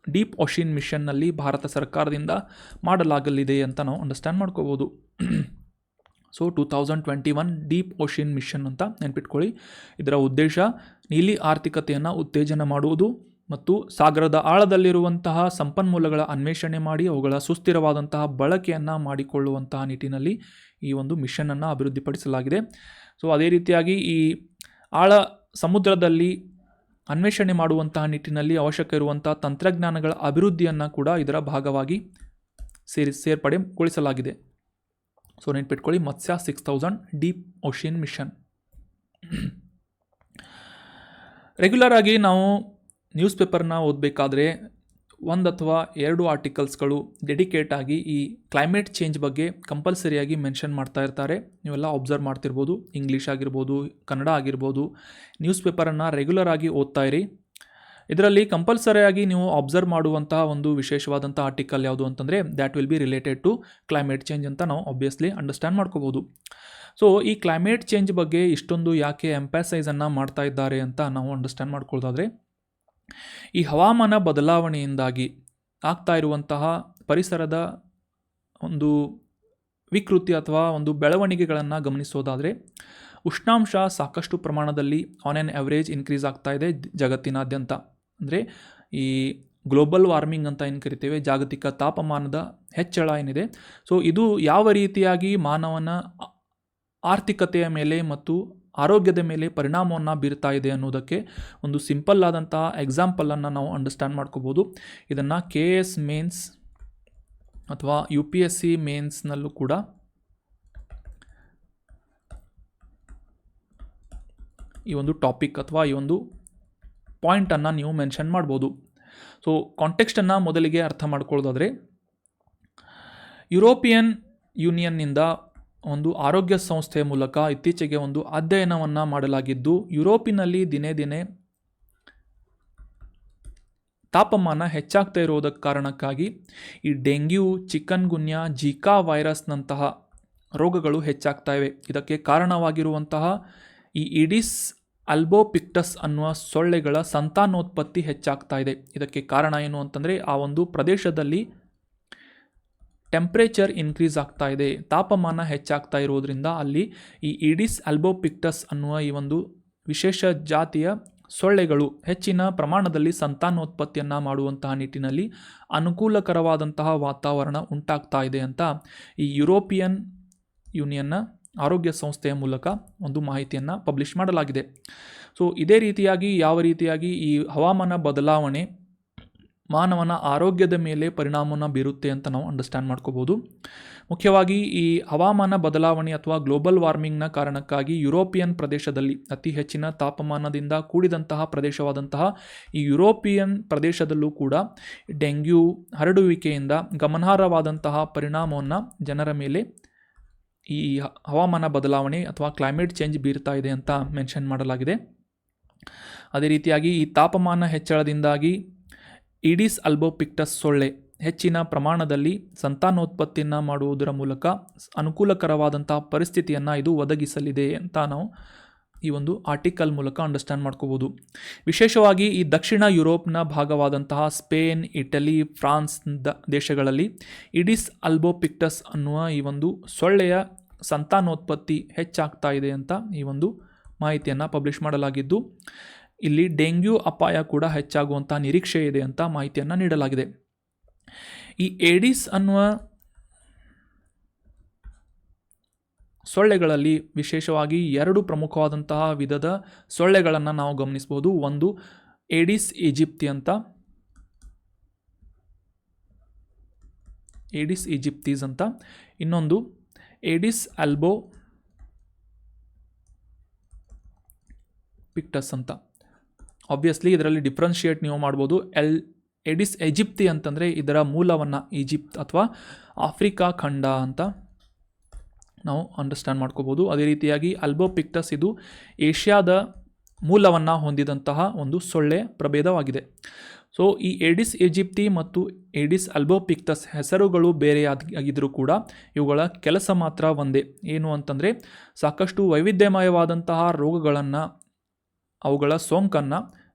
ಡೀಪ್ ಓಷನ್ ಮಿಷನ್ನಲ್ಲಿ ಭಾರತ ಸರ್ಕಾರದಿಂದ ಮಾಡಲಾಗಲಿದೆ ಅಂತ ನಾವು ಅಂಡರ್ಸ್ಟ್ಯಾಂಡ್ ಮಾಡ್ಕೋಬೋದು. ಸೊ 2021 ಡೀಪ್ ಓಷನ್ ಮಿಷನ್ ಅಂತ ನೆನ್ಪಿಟ್ಕೊಳ್ಳಿ. ಇದರ ಉದ್ದೇಶ ನೀಲಿ ಆರ್ಥಿಕತೆಯನ್ನು ಉತ್ತೇಜನ ಮಾಡುವುದು ಮತ್ತು ಸಾಗರದ ಆಳದಲ್ಲಿರುವಂತಹ ಸಂಪನ್ಮೂಲಗಳ ಅನ್ವೇಷಣೆ ಮಾಡಿ ಅವುಗಳ ಸುಸ್ಥಿರವಾದಂತಹ ಬಳಕೆಯನ್ನು ಮಾಡಿಕೊಳ್ಳುವಂತಹ ನಿಟ್ಟಿನಲ್ಲಿ ಈ ಒಂದು ಮಿಷನನ್ನು ಅಭಿವೃದ್ಧಿಪಡಿಸಲಾಗಿದೆ. ಸೊ ಅದೇ ರೀತಿಯಾಗಿ ಈ ಆಳ ಸಮುದ್ರದಲ್ಲಿ ಅನ್ವೇಷಣೆ ಮಾಡುವಂತಹ ನಿಟ್ಟಿನಲ್ಲಿ ಅವಶ್ಯಕ ಇರುವಂತಹ ತಂತ್ರಜ್ಞಾನಗಳ ಅಭಿವೃದ್ಧಿಯನ್ನು ಕೂಡ ಇದರ ಭಾಗವಾಗಿ ಸೇರ್ಪಡೆಗೊಳಿಸಲಾಗಿದೆ. ಸೊ ನೆನ್ಪಿಟ್ಕೊಳ್ಳಿ, ಮತ್ಸ್ಯ 6000 ಡೀಪ್ ಓಷನ್ ಮಿಷನ್. ರೆಗ್ಯುಲರ್ ಆಗಿ ನಾವು ನ್ಯೂಸ್ ಪೇಪರ್ನ ಓದಬೇಕಾದ್ರೆ 1 ಅಥವಾ 2 ಆರ್ಟಿಕಲ್ಸ್ಗಳು ಡೆಡಿಕೇಟ್ ಆಗಿ ಈ ಕ್ಲೈಮೇಟ್ ಚೇಂಜ್ ಬಗ್ಗೆ ಕಂಪಲ್ಸರಿಯಾಗಿ ಮೆನ್ಷನ್ ಮಾಡ್ತಾ ಇರ್ತಾರೆ. ನೀವೆಲ್ಲ ಅಬ್ಸರ್ವ್ ಮಾಡ್ತಿರ್ಬೋದು. ಇಂಗ್ಲೀಷ್ ಆಗಿರ್ಬೋದು, ಕನ್ನಡ ಆಗಿರ್ಬೋದು, ನ್ಯೂಸ್ ಪೇಪರನ್ನು ರೆಗ್ಯುಲರ್ ಆಗಿ ಓದ್ತಾ ಇರಿ. ಇದರಲ್ಲಿ ಕಂಪಲ್ಸರಿಯಾಗಿ ನೀವು ಅಬ್ಸರ್ವ್ ಮಾಡುವಂತಹ ಒಂದು ವಿಶೇಷವಾದಂಥ ಆರ್ಟಿಕಲ್ ಯಾವುದು ಅಂತಂದರೆ that will be related to climate change ಅಂತ ನಾವು ಆಬ್ವಿಯಸ್ಲಿ ಅಂಡರ್ಸ್ಟ್ಯಾಂಡ್ ಮಾಡ್ಕೋಬೋದು. ಸೊ ಈ ಕ್ಲೈಮೇಟ್ ಚೇಂಜ್ ಬಗ್ಗೆ ಇಷ್ಟೊಂದು ಯಾಕೆ ಎಂಪ್ಯಾಸೈಸನ್ನು ಮಾಡ್ತಾ ಇದ್ದಾರೆ ಅಂತ ನಾವು ಅಂಡರ್ಸ್ಟ್ಯಾಂಡ್ ಮಾಡ್ಕೊಳ್ಳೋದಾದರೆ, ಈ ಹವಾಮಾನ ಬದಲಾವಣೆಯಿಂದಾಗಿ ಆಗ್ತಾ ಇರುವಂತಹ ಪರಿಸರದ ಒಂದು ವಿಕೃತಿ ಅಥವಾ ಒಂದು ಬೆಳವಣಿಗೆಗಳನ್ನು ಗಮನಿಸೋದಾದರೆ, ಉಷ್ಣಾಂಶ ಸಾಕಷ್ಟು ಪ್ರಮಾಣದಲ್ಲಿ ಆನ್ ಆ್ಯನ್ ಆ್ಯಾವ್ರೇಜ್ ಇನ್ಕ್ರೀಸ್ ಆಗ್ತಾ ಇದೆ ಜಗತ್ತಿನಾದ್ಯಂತ. ಅಂದರೆ ಈ ಗ್ಲೋಬಲ್ ವಾರ್ಮಿಂಗ್ ಅಂತ ಏನು ಕರಿತೇವೆ, ಜಾಗತಿಕ ತಾಪಮಾನದ ಹೆಚ್ಚಳ ಏನಿದೆ, ಸೊ ಇದು ಯಾವ ರೀತಿಯಾಗಿ ಮಾನವನ ಆರ್ಥಿಕತೆಯ ಮೇಲೆ ಮತ್ತು ಆರೋಗ್ಯದ ಮೇಲೆ ಪರಿಣಾಮವನ್ನು ಬೀರ್ತಾ ಇದೆ ಅನ್ನೋದಕ್ಕೆ ಒಂದು ಸಿಂಪಲ್ ಆದಂತಹ ಎಕ್ಸಾಂಪಲನ್ನು ನಾವು ಅಂಡರ್ಸ್ಟ್ಯಾಂಡ್ ಮಾಡ್ಕೋಬೋದು. ಇದನ್ನು KS ಮೇನ್ಸ್ ಅಥವಾ UPSC ಮೇನ್ಸ್ನಲ್ಲೂ ಕೂಡ ಈ ಒಂದು ಟಾಪಿಕ್ ಅಥವಾ ಈ ಒಂದು ಪಾಯಿಂಟನ್ನು ನೀವು ಮೆನ್ಷನ್ ಮಾಡ್ಬೋದು. ಸೊ ಕಾಂಟೆಕ್ಸ್ಟನ್ನು ಮೊದಲಿಗೆ ಅರ್ಥ ಮಾಡ್ಕೊಳ್ಳೋದಾದರೆ, ಯುರೋಪಿಯನ್ ಯೂನಿಯನ್ನಿಂದ ಒಂದು ಆರೋಗ್ಯ ಸಂಸ್ಥೆಯ ಮೂಲಕ ಇತ್ತೀಚೆಗೆ ಒಂದು ಅಧ್ಯಯನವನ್ನು ಮಾಡಲಾಗಿದ್ದು, ಯುರೋಪಿನಲ್ಲಿ ದಿನೇ ದಿನೇ ತಾಪಮಾನ ಹೆಚ್ಚಾಗ್ತಾ ಇರೋದಕ್ಕೆ ಕಾರಣಕ್ಕಾಗಿ ಈ ಡೆಂಗ್ಯೂ, ಚಿಕನ್ ಗುನ್ಯಾ, ಜಿಕಾ ವೈರಸ್ನಂತಹ ರೋಗಗಳು ಹೆಚ್ಚಾಗ್ತಾ ಇವೆ. ಇದಕ್ಕೆ ಕಾರಣವಾಗಿರುವಂತಹ ಈ ಈಡಿಸ್ ಅಲ್ಬೋಪಿಕ್ಟಸ್ ಅನ್ನುವ ಸೊಳ್ಳೆಗಳ ಸಂತಾನೋತ್ಪತ್ತಿ ಹೆಚ್ಚಾಗ್ತಾ ಇದೆ. ಇದಕ್ಕೆ ಕಾರಣ ಏನು ಅಂತಂದರೆ, ಆ ಒಂದು ಪ್ರದೇಶದಲ್ಲಿ ಟೆಂಪ್ರೇಚರ್ ಇನ್ಕ್ರೀಸ್ ಆಗ್ತಾ ಇದೆ, ತಾಪಮಾನ ಹೆಚ್ಚಾಗ್ತಾ ಇರೋದ್ರಿಂದ ಅಲ್ಲಿ ಈ ಈಡಿಸ್ ಅಲ್ಬೋಪಿಕ್ಟಸ್ ಅನ್ನುವ ಈ ಒಂದು ವಿಶೇಷ ಜಾತಿಯ ಸೊಳ್ಳೆಗಳು ಹೆಚ್ಚಿನ ಪ್ರಮಾಣದಲ್ಲಿ ಸಂತಾನೋತ್ಪತ್ತಿಯನ್ನು ಮಾಡುವಂತಹ ನಿಟ್ಟಿನಲ್ಲಿ ಅನುಕೂಲಕರವಾದಂತಹ ವಾತಾವರಣ ಉಂಟಾಗ್ತಾ ಇದೆ ಅಂತ ಈ ಯುರೋಪಿಯನ್ ಯೂನಿಯನ್ನ ಆರೋಗ್ಯ ಸಂಸ್ಥೆಯ ಮೂಲಕ ಒಂದು ಮಾಹಿತಿಯನ್ನು ಪಬ್ಲಿಷ್ ಮಾಡಲಾಗಿದೆ. ಸೊ ಇದೇ ರೀತಿಯಾಗಿ ಯಾವ ರೀತಿಯಾಗಿ ಈ ಹವಾಮಾನ ಬದಲಾವಣೆ ಮಾನವನ ಆರೋಗ್ಯದ ಮೇಲೆ ಪರಿಣಾಮವನ್ನು ಬೀರುತ್ತೆ ಅಂತ ನಾವು ಅಂಡರ್ಸ್ಟ್ಯಾಂಡ್ ಮಾಡ್ಕೋಬೋದು. ಮುಖ್ಯವಾಗಿ ಈ ಹವಾಮಾನ ಬದಲಾವಣೆ ಅಥವಾ ಗ್ಲೋಬಲ್ ವಾರ್ಮಿಂಗ್ನ ಕಾರಣಕ್ಕಾಗಿ ಯುರೋಪಿಯನ್ ಪ್ರದೇಶದಲ್ಲಿ ಅತಿ ಹೆಚ್ಚಿನ ತಾಪಮಾನದಿಂದ ಕೂಡಿದಂತಹ ಪ್ರದೇಶವಾದಂತಹ ಈ ಯುರೋಪಿಯನ್ ಪ್ರದೇಶದಲ್ಲೂ ಕೂಡ ಡೆಂಗ್ಯೂ ಹರಡುವಿಕೆಯಿಂದ ಗಮನಾರ್ಹವಾದಂತಹ ಪರಿಣಾಮವನ್ನು ಜನರ ಮೇಲೆ ಈ ಹವಾಮಾನ ಬದಲಾವಣೆ ಅಥವಾ ಕ್ಲೈಮೇಟ್ ಚೇಂಜ್ ಬೀರ್ತಾ ಇದೆ ಅಂತ ಮೆನ್ಷನ್ ಮಾಡಲಾಗಿದೆ. ಅದೇ ರೀತಿಯಾಗಿ ಈ ತಾಪಮಾನ ಹೆಚ್ಚಳದಿಂದಾಗಿ ಈಡಿಸ್ ಅಲ್ಬೋಪಿಕ್ಟಸ್ ಸೊಳ್ಳೆ ಹೆಚ್ಚಿನ ಪ್ರಮಾಣದಲ್ಲಿ ಸಂತಾನೋತ್ಪತ್ತಿಯನ್ನು ಮಾಡುವುದರ ಮೂಲಕ ಅನುಕೂಲಕರವಾದಂತಹ ಪರಿಸ್ಥಿತಿಯನ್ನು ಇದು ಒದಗಿಸಲಿದೆ ಅಂತ ನಾವು ಈ ಒಂದು ಆರ್ಟಿಕಲ್ ಮೂಲಕ ಅಂಡರ್ಸ್ಟ್ಯಾಂಡ್ ಮಾಡ್ಕೋಬೋದು. ವಿಶೇಷವಾಗಿ ಈ ದಕ್ಷಿಣ ಯುರೋಪ್ನ ಭಾಗವಾದಂತಹ ಸ್ಪೇನ್, ಇಟಲಿ, ಫ್ರಾನ್ಸ್ ದೇಶಗಳಲ್ಲಿ ಈಡಿಸ್ ಅಲ್ಬೋಪಿಕ್ಟಸ್ ಅನ್ನುವ ಈ ಒಂದು ಸೊಳ್ಳೆಯ ಸಂತಾನೋತ್ಪತ್ತಿ ಹೆಚ್ಚಾಗ್ತಾ ಇದೆ ಅಂತ ಈ ಒಂದು ಮಾಹಿತಿಯನ್ನು ಪಬ್ಲಿಷ್ ಮಾಡಲಾಗಿದ್ದು, ಇಲ್ಲಿ ಡೆಂಗ್ಯೂ ಅಪಾಯ ಕೂಡ ಹೆಚ್ಚಾಗುವಂಥ ನಿರೀಕ್ಷೆ ಇದೆ ಅಂತ ಮಾಹಿತಿಯನ್ನು ನೀಡಲಾಗಿದೆ. ಈ ಏಡಿಸ್ ಅನ್ನುವ ಸೊಳ್ಳೆಗಳಲ್ಲಿ ವಿಶೇಷವಾಗಿ ಎರಡು ಪ್ರಮುಖವಾದಂತಹ ವಿಧದ ಸೊಳ್ಳೆಗಳನ್ನು ನಾವು ಗಮನಿಸಬಹುದು. ಒಂದು ಏಡಿಸ್ ಈಜಿಪ್ತಿ ಅಂತ, ಏಡಿಸ್ ಈಜಿಪ್ತೀಸ್ ಅಂತ, ಇನ್ನೊಂದು ಏಡಿಸ್ ಅಲ್ಬೋ ಪಿಕ್ಟಸ್ ಅಂತ. ಆಬ್ವಿಯಸ್ಲಿ ಇದರಲ್ಲಿ ಡಿಫ್ರೆನ್ಷಿಯೇಟ್ ನೀವು ಮಾಡ್ಬೋದು. ಏಡಿಸ್ ಈಜಿಪ್ತಿ ಅಂತಂದರೆ ಇದರ ಮೂಲವನ್ನು ಈಜಿಪ್ಟ್ ಅಥವಾ ಆಫ್ರಿಕಾ ಖಂಡ ಅಂತ ನಾವು ಅಂಡರ್ಸ್ಟ್ಯಾಂಡ್ ಮಾಡ್ಕೋಬೋದು. ಅದೇ ರೀತಿಯಾಗಿ ಅಲ್ಬೋಪಿಕ್ಟಸ್ ಇದು ಏಷ್ಯಾದ ಮೂಲವನ್ನು ಹೊಂದಿದಂತಹ ಒಂದು ಸೊಳ್ಳೆ ಪ್ರಭೇದವಾಗಿದೆ. ಸೊ ಈ ಏಡಿಸ್ ಈಜಿಪ್ತಿ ಮತ್ತು ಏಡಿಸ್ ಅಲ್ಬೋಪಿಕ್ಟಸ್ ಹೆಸರುಗಳು ಬೇರೆಯಾಗಿದ್ದರೂ ಕೂಡ ಇವುಗಳ ಕೆಲಸ ಮಾತ್ರ ಒಂದೇ. ಏನು ಅಂತಂದರೆ, ಸಾಕಷ್ಟು ವೈವಿಧ್ಯಮಯವಾದಂತಹ ರೋಗಗಳನ್ನು, ಅವುಗಳ ಸೋಂಕನ್ನು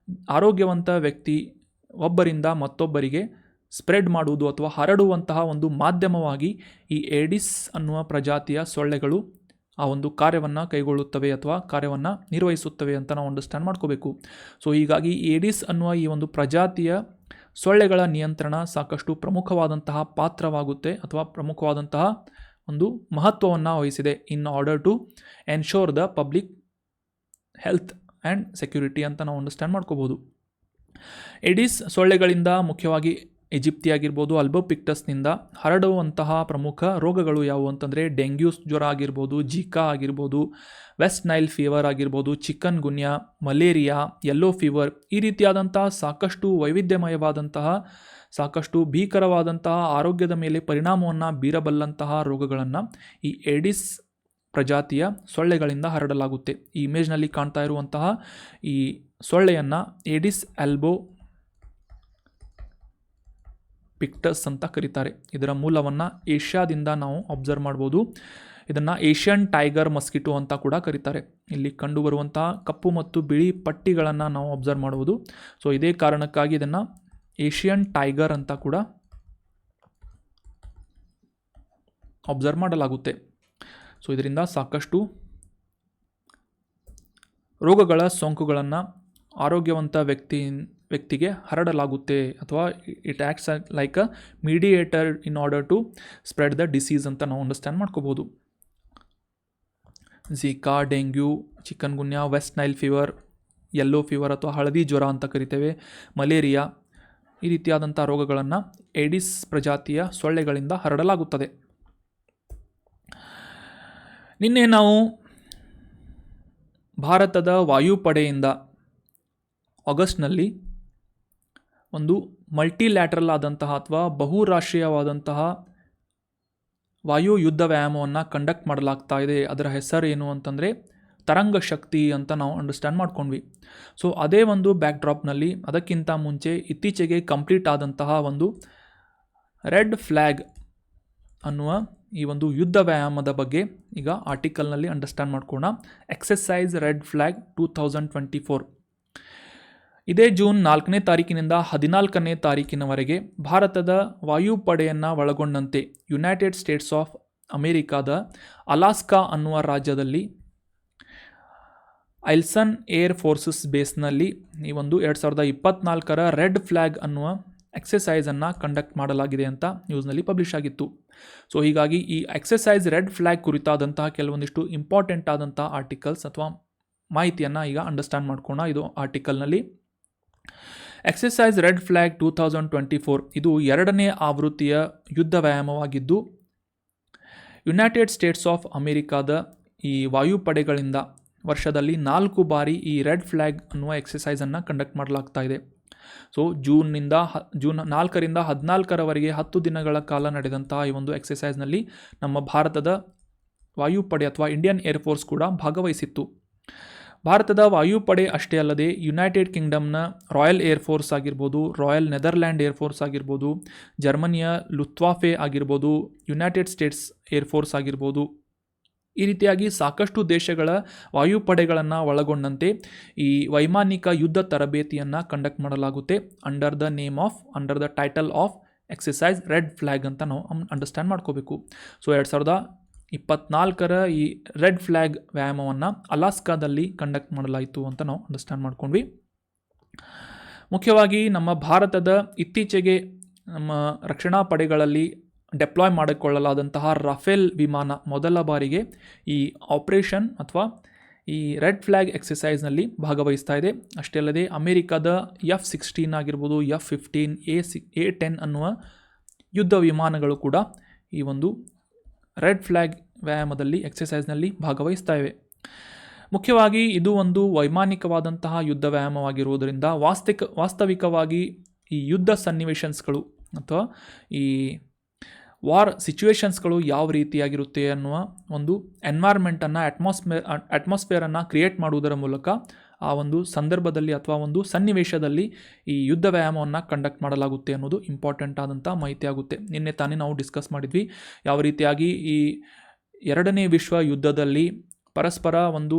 ಆರೋಗ್ಯವಂತ ವ್ಯಕ್ತಿ ಒಬ್ಬರಿಂದ ಮತ್ತೊಬ್ಬರಿಗೆ ಸ್ಪ್ರೆಡ್ ಮಾಡುವುದು ಅಥವಾ ಹರಡುವಂತಹ ಒಂದು ಮಾಧ್ಯಮವಾಗಿ ಈ ಏಡಿಸ್ ಅನ್ನುವ ಪ್ರಜಾತಿಯ ಸೊಳ್ಳೆಗಳು ಆ ಒಂದು ಕಾರ್ಯವನ್ನು ಕೈಗೊಳ್ಳುತ್ತವೆ ಅಥವಾ ಕಾರ್ಯವನ್ನು ನಿರ್ವಹಿಸುತ್ತವೆ ಅಂತ ನಾವು ಅಂಡರ್ಸ್ಟ್ಯಾಂಡ್ ಮಾಡ್ಕೋಬೇಕು. ಸೊ ಹೀಗಾಗಿ ಏಡಿಸ್ ಅನ್ನುವ ಈ ಒಂದು ಪ್ರಜಾತಿಯ ಸೊಳ್ಳೆಗಳ ನಿಯಂತ್ರಣ ಸಾಕಷ್ಟು ಪ್ರಮುಖವಾದಂತಹ ಪಾತ್ರವಾಗುತ್ತೆ ಅಥವಾ ಪ್ರಮುಖವಾದಂತಹ ಒಂದು ಮಹತ್ವವನ್ನು ವಹಿಸಿದೆ in order to ensure the public health and security ಅಂತ ನಾವು ಅಂಡರ್ಸ್ಟ್ಯಾಂಡ್ ಮಾಡ್ಕೋಬೋದು. ಏಡಿಸ್ ಸೊಳ್ಳೆಗಳಿಂದ ಮುಖ್ಯವಾಗಿ ಈಜಿಪ್ತಿ ಆಗಿರ್ಬೋದು, ಅಲ್ಬೋಪಿಕ್ಟಸ್ನಿಂದ ಹರಡುವಂತಹ ಪ್ರಮುಖ ರೋಗಗಳು ಯಾವುವು ಅಂತಂದರೆ ಡೆಂಗ್ಯೂ ಜ್ವರ ಆಗಿರ್ಬೋದು, ಜಿಕಾ ಆಗಿರ್ಬೋದು, ವೆಸ್ಟ್ ನೈಲ್ ಫೀವರ್ ಆಗಿರ್ಬೋದು, ಚಿಕನ್ ಗುನ್ಯಾ, ಮಲೇರಿಯಾ, ಯೆಲ್ಲೋ ಫೀವರ್, ಈ ರೀತಿಯಾದಂತಹ ಸಾಕಷ್ಟು ವೈವಿಧ್ಯಮಯವಾದಂತಹ ಸಾಕಷ್ಟು ಭೀಕರವಾದಂತಹ ಆರೋಗ್ಯದ ಮೇಲೆ ಪರಿಣಾಮವನ್ನು ಬೀರಬಲ್ಲಂತಹ ರೋಗಗಳನ್ನು ಈ ಏಡಿಸ್ ಪ್ರಜಾತಿಯ ಸೊಳ್ಳೆಗಳಿಂದ ಹರಡಲಾಗುತ್ತೆ. ಈ ಇಮೇಜ್ನಲ್ಲಿ ಕಾಣ್ತಾ ಇರುವಂತಹ ಈ ಸೊಳ್ಳೆಯನ್ನು ಏಡಿಸ್ ಅಲ್ಬೋ ಪಿಕ್ಟಸ್ ಅಂತ ಕರೀತಾರೆ. ಇದರ ಮೂಲವನ್ನು ಏಷ್ಯಾದಿಂದ ನಾವು ಅಬ್ಸರ್ವ್ ಮಾಡ್ಬೋದು. ಇದನ್ನು ಏಷ್ಯನ್ ಟೈಗರ್ ಮಸ್ಕಿಟೋ ಅಂತ ಕೂಡ ಕರೀತಾರೆ. ಇಲ್ಲಿ ಕಂಡುಬರುವಂತಹ ಕಪ್ಪು ಮತ್ತು ಬಿಳಿ ಪಟ್ಟಿಗಳನ್ನು ನಾವು ಅಬ್ಸರ್ವ್ ಮಾಡುವುದು. ಸೊ ಇದೇ ಕಾರಣಕ್ಕಾಗಿ ಇದನ್ನು ಏಷ್ಯನ್ ಟೈಗರ್ ಅಂತ ಕೂಡ ಅಬ್ಸರ್ವ್ ಮಾಡಲಾಗುತ್ತೆ. ಸೊ ಇದರಿಂದ ಸಾಕಷ್ಟು ರೋಗಗಳ ಸೋಂಕುಗಳನ್ನು ಆರೋಗ್ಯವಂತ ವ್ಯಕ್ತಿಗೆ ಹರಡಲಾಗುತ್ತೆ, ಅಥವಾ it acts like a mediator in order to spread the disease ಅಂತ ನಾವು ಅಂಡರ್ಸ್ಟ್ಯಾಂಡ್ ಮಾಡ್ಕೋಬೋದು. Zika, dengue, chikungunya, West Nile fever, yellow fever ಅಥವಾ ಹಳದಿ ಜ್ವರ ಅಂತ ಕರಿತೇವೆ, ಮಲೇರಿಯಾ, ಈ ರೀತಿಯಾದಂಥ ರೋಗಗಳನ್ನು ಏಡಿಸ್ ಪ್ರಜಾತಿಯ ಸೊಳ್ಳೆಗಳಿಂದ ಹರಡಲಾಗುತ್ತದೆ. ನಿನ್ನೆ ನಾವು ಭಾರತದ ವಾಯುಪಡೆಯಿಂದ ಆಗಸ್ಟ್ನಲ್ಲಿ ಒಂದು ಮಲ್ಟಿಲ್ಯಾಟ್ರಲ್ ಆದಂತಹ ಅಥವಾ ಬಹುರಾಷ್ಟ್ರೀಯವಾದಂತಹ ವಾಯು ಯುದ್ಧ ವ್ಯಾಯಾಮವನ್ನು ಕಂಡಕ್ಟ್ ಮಾಡಲಾಗ್ತಾ ಇದೆ. ಅದರ ಹೆಸರು ಏನು ಅಂತಂದರೆ ತರಂಗ ಶಕ್ತಿ ಅಂತ ನಾವು ಅಂಡರ್ಸ್ಟ್ಯಾಂಡ್ ಮಾಡ್ಕೊಂಡ್ವಿ. ಸೊ ಅದೇ ಒಂದು ಬ್ಯಾಕ್ಡ್ರಾಪ್ನಲ್ಲಿ ಅದಕ್ಕಿಂತ ಮುಂಚೆ ಇತ್ತೀಚೆಗೆ ಕಂಪ್ಲೀಟ್ ಆದಂತಹ ಒಂದು ರೆಡ್ ಫ್ಲ್ಯಾಗ್ ಅನ್ನುವ ಈ ಒಂದು ಯುದ್ಧ ವ್ಯಾಯಾಮದ ಬಗ್ಗೆ ಈಗ ಆರ್ಟಿಕಲ್ನಲ್ಲಿ ಅಂಡರ್ಸ್ಟ್ಯಾಂಡ್ ಮಾಡ್ಕೋಣ. ಎಕ್ಸಸೈಸ್ ರೆಡ್ ಫ್ಲ್ಯಾಗ್ 2024 ಇದೇ ಜೂನ್ 4ನೇ ತಾರೀಕಿನಿಂದ 14ನೇ ತಾರೀಕಿನವರೆಗೆ ಭಾರತದ ವಾಯುಪಡೆಯನ್ನು ಒಳಗೊಂಡಂತೆ ಯುನೈಟೆಡ್ ಸ್ಟೇಟ್ಸ್ ಆಫ್ ಅಮೇರಿಕಾದ ಅಲಾಸ್ಕಾ ಅನ್ನುವ ರಾಜ್ಯದಲ್ಲಿ ಐಲ್ಸನ್ ಏರ್ ಫೋರ್ಸಸ್ ಬೇಸ್ನಲ್ಲಿ ಈ ಒಂದು 2024 ರೆಡ್ ಫ್ಲ್ಯಾಗ್ ಅನ್ನುವ ಎಕ್ಸಸೈಸನ್ನು ಕಂಡಕ್ಟ್ ಮಾಡಲಾಗಿದೆ ಅಂತ ನ್ಯೂಸ್ನಲ್ಲಿ ಪಬ್ಲಿಷ್ ಆಗಿತ್ತು. ಸೊ ಹೀಗಾಗಿ ಈ ಎಕ್ಸಸೈಸ್ ರೆಡ್ ಫ್ಲ್ಯಾಗ್ ಕುರಿತಾದಂತಹ ಕೆಲವೊಂದಿಷ್ಟು ಇಂಪಾರ್ಟೆಂಟ್ ಆದಂತಹ ಆರ್ಟಿಕಲ್ಸ್ ಅಥವಾ ಮಾಹಿತಿಯನ್ನು ಈಗ ಅಂಡರ್ಸ್ಟ್ಯಾಂಡ್ ಮಾಡ್ಕೋಣ. ಇದು ಆರ್ಟಿಕಲ್ನಲ್ಲಿ ಎಕ್ಸಸೈಸ್ ರೆಡ್ ಫ್ಲ್ಯಾಗ್ 2024 ಇದು 2ನೇ ಆವೃತ್ತಿಯ ಯುದ್ಧ ವ್ಯಾಯಾಮವಾಗಿದ್ದು ಯುನೈಟೆಡ್ ಸ್ಟೇಟ್ಸ್ ಆಫ್ ಅಮೇರಿಕಾದ ಈ ವಾಯುಪಡೆಗಳಿಂದ ವರ್ಷದಲ್ಲಿ 4 ಬಾರಿ ಈ ರೆಡ್ ಫ್ಲ್ಯಾಗ್ ಅನ್ನುವ ಎಕ್ಸಸೈಸನ್ನು ಕಂಡಕ್ಟ್ ಮಾಡಲಾಗ್ತಾ ಇದೆ. ಸೊ ಜೂನ್ 4ರಿಂದ 14ರವರೆಗೆ 10 ದಿನಗಳ ಕಾಲ ನಡೆದಂತಹ ಈ ಒಂದು ಎಕ್ಸಸೈಸ್ನಲ್ಲಿ ನಮ್ಮ ಭಾರತದ ವಾಯುಪಡೆ ಅಥವಾ ಇಂಡಿಯನ್ ಏರ್ಫೋರ್ಸ್ ಕೂಡ ಭಾಗವಹಿಸಿತ್ತು. ಭಾರತದ ವಾಯುಪಡೆ ಅಷ್ಟೇ ಅಲ್ಲದೆ ಯುನೈಟೆಡ್ ಕಿಂಗ್ಡಮ್ನ ರಾಯಲ್ ಏರ್ಫೋರ್ಸ್ ಆಗಿರ್ಬೋದು, ರಾಯಲ್ ನೆದರ್ಲ್ಯಾಂಡ್ ಏರ್ಫೋರ್ಸ್ ಆಗಿರ್ಬೋದು, ಜರ್ಮನಿಯ ಲುಫ್ಟ್ವಾಫೆ ಆಗಿರ್ಬೋದು, ಯುನೈಟೆಡ್ ಸ್ಟೇಟ್ಸ್ ಏರ್ಫೋರ್ಸ್ ಆಗಿರ್ಬೋದು, ಈ ರೀತಿಯಾಗಿ ಸಾಕಷ್ಟು ದೇಶಗಳ ವಾಯುಪಡೆಗಳನ್ನು ಒಳಗೊಂಡಂತೆ ಈ ವೈಮಾನಿಕ ಯುದ್ಧ ತರಬೇತಿಯನ್ನು ಕಂಡಕ್ಟ್ ಮಾಡಲಾಗುತ್ತೆ under the title of exercise red flag ಅಂತ ನಾವು ಅಂಡರ್ಸ್ಟ್ಯಾಂಡ್ ಮಾಡ್ಕೋಬೇಕು. ಸೊ 2024 ಈ ರೆಡ್ ಫ್ಲ್ಯಾಗ್ ವ್ಯಾಯಾಮವನ್ನು ಅಲಾಸ್ಕಾದಲ್ಲಿ ಕಂಡಕ್ಟ್ ಮಾಡಲಾಯಿತು ಅಂತ ನಾವು ಅಂಡರ್ಸ್ಟ್ಯಾಂಡ್ ಮಾಡ್ಕೊಂಡ್ವಿ. ಮುಖ್ಯವಾಗಿ ನಮ್ಮ ಭಾರತದ ಇತ್ತೀಚೆಗೆ ನಮ್ಮ ರಕ್ಷಣಾ ಪಡೆಗಳಲ್ಲಿ ಡೆಪ್ಲಾಯ್ ಮಾಡಿಕೊಳ್ಳಲಾದಂತಹ ರಫೇಲ್ ವಿಮಾನ ಮೊದಲ ಬಾರಿಗೆ ಈ ಆಪರೇಷನ್ ಅಥವಾ ಈ ರೆಡ್ ಫ್ಲ್ಯಾಗ್ ಎಕ್ಸಸೈಸ್ನಲ್ಲಿ ಭಾಗವಹಿಸ್ತಾ ಇದೆ. ಅಷ್ಟೇ ಅಲ್ಲದೆ ಅಮೆರಿಕದ F-16 ಆಗಿರ್ಬೋದು, F-15, A-10 ಅನ್ನುವ ಯುದ್ಧ ವಿಮಾನಗಳು ಕೂಡ ಈ ಒಂದು ರೆಡ್ ಫ್ಲ್ಯಾಗ್ ವ್ಯಾಯಾಮದಲ್ಲಿ ಎಕ್ಸಸೈಸ್ನಲ್ಲಿ ಭಾಗವಹಿಸ್ತಾ ಇವೆ. ಮುಖ್ಯವಾಗಿ ಇದು ಒಂದು ವೈಮಾನಿಕವಾದಂತಹ ಯುದ್ಧ ವ್ಯಾಯಾಮವಾಗಿರುವುದರಿಂದ ವಾಸ್ತವಿಕವಾಗಿ ಈ ಯುದ್ಧ ಸನ್ನಿವೇಶನ್ಸ್ಗಳು ಅಥವಾ ಈ ವಾರ್ ಸಿಚುವೇಶನ್ಸ್ಗಳು ಯಾವ ರೀತಿಯಾಗಿರುತ್ತೆ ಅನ್ನುವ ಒಂದು ಎನ್ವೈರ್ಮೆಂಟನ್ನು ಅಟ್ಮಾಸ್ಫಿಯರನ್ನು ಕ್ರಿಯೇಟ್ ಮಾಡುವುದರ ಮೂಲಕ ಆ ಒಂದು ಸಂದರ್ಭದಲ್ಲಿ ಅಥವಾ ಒಂದು ಸನ್ನಿವೇಶದಲ್ಲಿ ಈ ಯುದ್ಧ ವ್ಯಾಯಾಮವನ್ನು ಕಂಡಕ್ಟ್ ಮಾಡಲಾಗುತ್ತೆ ಅನ್ನೋದು ಇಂಪಾರ್ಟೆಂಟ್ ಆದಂಥ ಮಾಹಿತಿ ಆಗುತ್ತೆ. ನಿನ್ನೆ ತಾನೇ ನಾವು ಡಿಸ್ಕಸ್ ಮಾಡಿದ್ವಿ ಯಾವ ರೀತಿಯಾಗಿ ಈ 2ನೇ ವಿಶ್ವ ಯುದ್ಧದಲ್ಲಿ ಪರಸ್ಪರ ಒಂದು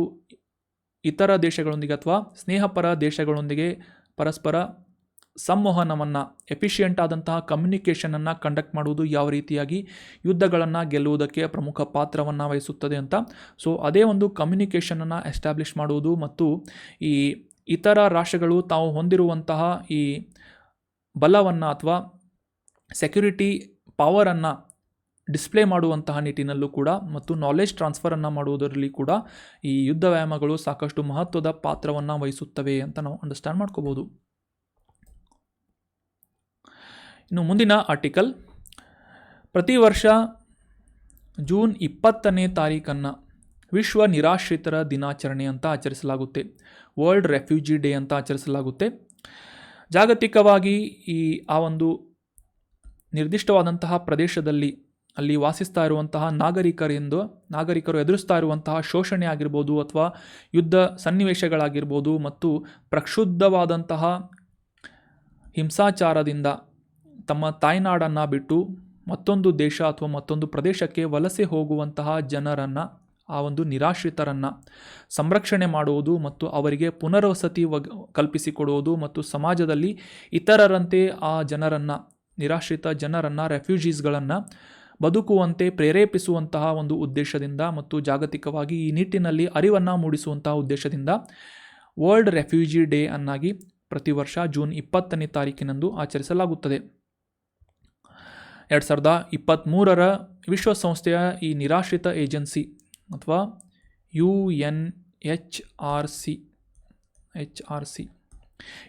ಇತರ ದೇಶಗಳೊಂದಿಗೆ ಅಥವಾ ಸ್ನೇಹಪರ ದೇಶಗಳೊಂದಿಗೆ ಪರಸ್ಪರ ಸಂವಹನವನ್ನು ಎಫಿಷಿಯೆಂಟ್ ಆದಂತಹ ಕಮ್ಯುನಿಕೇಷನನ್ನು ಕಂಡಕ್ಟ್ ಮಾಡುವುದು ಯಾವ ರೀತಿಯಾಗಿ ಯುದ್ಧಗಳನ್ನು ಗೆಲ್ಲುವುದಕ್ಕೆ ಪ್ರಮುಖ ಪಾತ್ರವನ್ನು ವಹಿಸುತ್ತದೆ ಅಂತ. ಸೊ ಅದೇ ಒಂದು ಕಮ್ಯುನಿಕೇಷನನ್ನು ಎಸ್ಟಾಬ್ಲಿಷ್ ಮಾಡುವುದು ಮತ್ತು ಈ ಇತರ ರಾಷ್ಟ್ರಗಳು ತಾವು ಹೊಂದಿರುವಂತಹ ಈ ಬಲವನ್ನು ಅಥವಾ ಸೆಕ್ಯುರಿಟಿ ಪವರನ್ನು ಡಿಸ್ಪ್ಲೇ ಮಾಡುವಂತಹ ನಿಟ್ಟಿನಲ್ಲೂ ಕೂಡ ಮತ್ತು ನಾಲೆಜ್ ಟ್ರಾನ್ಸ್ಫರನ್ನು ಮಾಡುವುದರಲ್ಲಿ ಕೂಡ ಈ ಯುದ್ಧ ವ್ಯಾಯಾಮಗಳು ಸಾಕಷ್ಟು ಮಹತ್ವದ ಪಾತ್ರವನ್ನು ವಹಿಸುತ್ತವೆ ಅಂತ ನಾವು ಅಂಡರ್ಸ್ಟ್ಯಾಂಡ್ ಮಾಡ್ಕೋಬೋದು. ಇನ್ನು ಮುಂದಿನ ಆರ್ಟಿಕಲ್, ಪ್ರತಿ ವರ್ಷ ಜೂನ್ 20ನೇ ತಾರೀಕನ್ನು ವಿಶ್ವ ನಿರಾಶ್ರಿತರ ದಿನಾಚರಣೆ ಅಂತ ಆಚರಿಸಲಾಗುತ್ತೆ. ವರ್ಲ್ಡ್ ರೆಫ್ಯೂಜಿ ಡೇ ಅಂತ ಆಚರಿಸಲಾಗುತ್ತೆ. ಜಾಗತಿಕವಾಗಿ ಆ ಒಂದು ನಿರ್ದಿಷ್ಟವಾದಂತಹ ಪ್ರದೇಶದಲ್ಲಿ ಅಲ್ಲಿ ವಾಸಿಸ್ತಾ ಇರುವಂತಹ ನಾಗರಿಕರು ಎದುರಿಸ್ತಾ ಇರುವಂತಹ ಶೋಷಣೆ ಆಗಿರ್ಬೋದು ಅಥವಾ ಯುದ್ಧ ಸನ್ನಿವೇಶಗಳಾಗಿರ್ಬೋದು ಮತ್ತು ಪ್ರಕ್ಷುಬ್ಧವಾದಂತಹ ಹಿಂಸಾಚಾರದಿಂದ ತಮ್ಮ ತಾಯ್ನಾಡನ್ನು ಬಿಟ್ಟು ಮತ್ತೊಂದು ದೇಶ ಅಥವಾ ಮತ್ತೊಂದು ಪ್ರದೇಶಕ್ಕೆ ವಲಸೆ ಹೋಗುವಂತಹ ಜನರನ್ನು, ಆ ಒಂದು ನಿರಾಶ್ರಿತರನ್ನು ಸಂರಕ್ಷಣೆ ಮಾಡುವುದು ಮತ್ತು ಅವರಿಗೆ ಪುನರ್ವಸತಿ ಕಲ್ಪಿಸಿಕೊಡುವುದು ಮತ್ತು ಸಮಾಜದಲ್ಲಿ ಇತರರಂತೆ ಆ ಜನರನ್ನು, ನಿರಾಶ್ರಿತ ಜನರನ್ನು, ರೆಫ್ಯೂಜೀಸ್ಗಳನ್ನು ಬದುಕುವಂತೆ ಪ್ರೇರೇಪಿಸುವಂತಹ ಒಂದು ಉದ್ದೇಶದಿಂದ ಮತ್ತು ಜಾಗತಿಕವಾಗಿ ಈ ನಿಟ್ಟಿನಲ್ಲಿ ಅರಿವನ್ನು ಮೂಡಿಸುವಂತಹ ಉದ್ದೇಶದಿಂದ ವರ್ಲ್ಡ್ ರೆಫ್ಯೂಜಿ ಡೇ ಅನ್ನಾಗಿ ಪ್ರತಿ ವರ್ಷ ಜೂನ್ 20ನೇ ತಾರೀಕಿನಂದು ಆಚರಿಸಲಾಗುತ್ತದೆ. 2023ರ ವಿಶ್ವಸಂಸ್ಥೆಯ ಈ ನಿರಾಶ್ರಿತ ಏಜೆನ್ಸಿ ಅಥವಾ UNHRC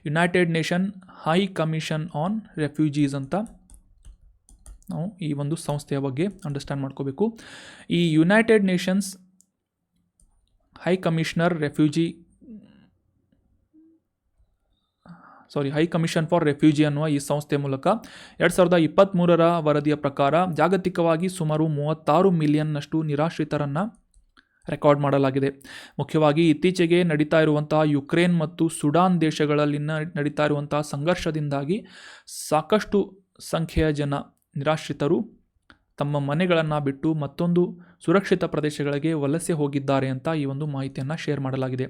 United nation high commission on refugees ಅಂತ ನಾವು ಈ ಒಂದು ಸಂಸ್ಥೆಯ ಬಗ್ಗೆ ಅಂಡರ್ಸ್ಟ್ಯಾಂಡ್ ಮಾಡ್ಕೋಬೇಕು. ಈ United Nations high commission for refugee ಅನ್ನುವ ಈ ಸಂಸ್ಥೆ ಮೂಲಕ 2023ರ ವರದಿಯ ಪ್ರಕಾರ ಜಾಗತಿಕವಾಗಿ ಸುಮಾರು 36 ಮಿಲಿಯನ್ನಷ್ಟು ನಿರಾಶ್ರಿತರನ್ನು ರೆಕಾರ್ಡ್ ಮಾಡಲಾಗಿದೆ. ಮುಖ್ಯವಾಗಿ ಇತ್ತೀಚೆಗೆ ನಡೀತಾ ಇರುವಂತಹ ಯುಕ್ರೇನ್ ಮತ್ತು ಸುಡಾನ್ ದೇಶಗಳಲ್ಲಿನ ನಡೀತಾ ಇರುವಂತಹ ಸಂಘರ್ಷದಿಂದಾಗಿ ಸಾಕಷ್ಟು ಸಂಖ್ಯೆಯ ಜನ ನಿರಾಶ್ರಿತರು ತಮ್ಮ ಮನೆಗಳನ್ನು ಬಿಟ್ಟು ಮತ್ತೊಂದು ಸುರಕ್ಷಿತ ಪ್ರದೇಶಗಳಿಗೆ ವಲಸೆ ಹೋಗಿದ್ದಾರೆ ಅಂತ ಈ ಒಂದು ಮಾಹಿತಿಯನ್ನು ಶೇರ್ ಮಾಡಲಾಗಿದೆ.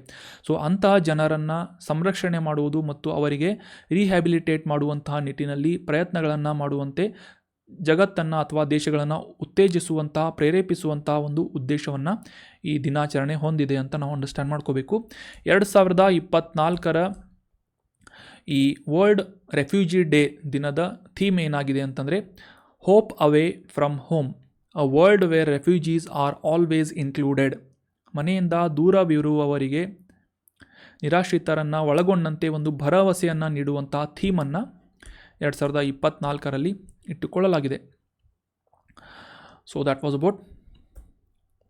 ಸೊ ಅಂತಹ ಜನರನ್ನು ಸಂರಕ್ಷಣೆ ಮಾಡುವುದು ಮತ್ತು ಅವರಿಗೆ ರಿಹ್ಯಾಬಿಲಿಟೇಟ್ ಮಾಡುವಂತಹ ನಿಟ್ಟಿನಲ್ಲಿ ಪ್ರಯತ್ನಗಳನ್ನು ಮಾಡುವಂತೆ ಜಗತ್ತನ್ನು ಅಥವಾ ದೇಶಗಳನ್ನು ಉತ್ತೇಜಿಸುವಂತಹ, ಪ್ರೇರೇಪಿಸುವಂತಹ ಒಂದು ಉದ್ದೇಶವನ್ನು ಈ ದಿನಾಚರಣೆ ಹೊಂದಿದೆ ಅಂತ ನಾವು ಅಂಡರ್ಸ್ಟ್ಯಾಂಡ್ ಮಾಡ್ಕೋಬೇಕು. 2024ರ ಈ ವರ್ಲ್ಡ್ ರೆಫ್ಯೂಜಿ ಡೇ ದಿನದ ಥೀಮ್ ಏನಾಗಿದೆ ಅಂತಂದರೆ hope away from home, a world where refugees are always included. ಮನೆಯಿಂದ ದೂರವಿರುವವರಿಗೆ ನಿರಾಶ್ರಿತರನ್ನು ಒಳಗೊಂಡಂತೆ ಒಂದು ಭರವಸೆಯನ್ನು ನೀಡುವಂತಹ ಥೀಮನ್ನು 2024ರಲ್ಲಿ ಇಟ್ಟುಕೊಳ್ಳಲಾಗಿದೆ. So that was about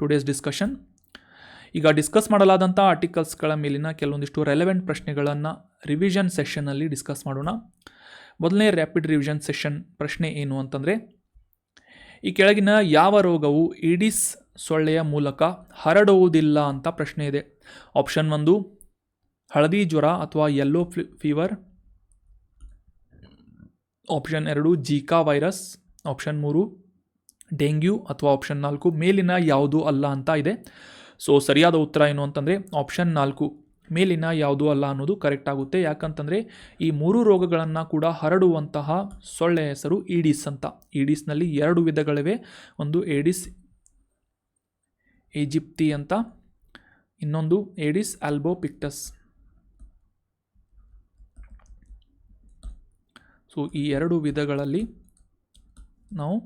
today's discussion. ಈಗ ಡಿಸ್ಕಸ್ ಮಾಡಲಾದಂಥ ಆರ್ಟಿಕಲ್ಸ್ಗಳ ಮೇಲಿನ ಕೆಲವೊಂದಿಷ್ಟು ರೆಲೆವೆಂಟ್ ಪ್ರಶ್ನೆಗಳನ್ನು ರಿವಿಷನ್ ಸೆಷನ್ನಲ್ಲಿ ಡಿಸ್ಕಸ್ ಮಾಡೋಣ. ಮೊದಲನೇ ರ್ಯಾಪಿಡ್ ರಿವಿಷನ್ ಸೆಷನ್ ಪ್ರಶ್ನೆ ಏನು ಅಂತಂದರೆ, ಈ ಕೆಳಗಿನ ಯಾವ ರೋಗವು ಈಡಿಸ್ ಸೊಳ್ಳೆಯ ಮೂಲಕ ಹರಡುವುದಿಲ್ಲ ಅಂತ ಪ್ರಶ್ನೆ ಇದೆ. ಆಪ್ಷನ್ 1 ಹಳದಿ ಜ್ವರ ಅಥವಾ yellow fever, option 2 Zika virus, option 3 dengue ಅಥವಾ ಆಪ್ಷನ್ 4 ಮೇಲಿನ ಯಾವುದೂ ಅಲ್ಲ ಅಂತ ಇದೆ. ಸೊ ಸರಿಯಾದ ಉತ್ತರ ಏನು ಅಂತಂದರೆ ಆಪ್ಷನ್ 4 ಮೇಲಿನ ಯಾವುದೂ ಅಲ್ಲ ಅನ್ನೋದು ಕರೆಕ್ಟ್ ಆಗುತ್ತೆ. ಯಾಕಂತಂದರೆ ಈ 3 ರೋಗಗಳನ್ನು ಕೂಡ ಹರಡುವಂತಹ ಸೊಳ್ಳೆ ಹೆಸರು ಈಡಿಸ್ ಅಂತ. ಈಡಿಸ್ನಲ್ಲಿ 2 ವಿಧಗಳಿವೆ. ಒಂದು ಏಡಿಸ್ ಈಜಿಪ್ತಿ ಅಂತ, ಇನ್ನೊಂದು ಏಡಿಸ್ ಆಲ್ಬೋಪಿಕ್ಟಸ್. ಸೊ ಈ 2 ವಿಧಗಳಲ್ಲಿ ನಾವು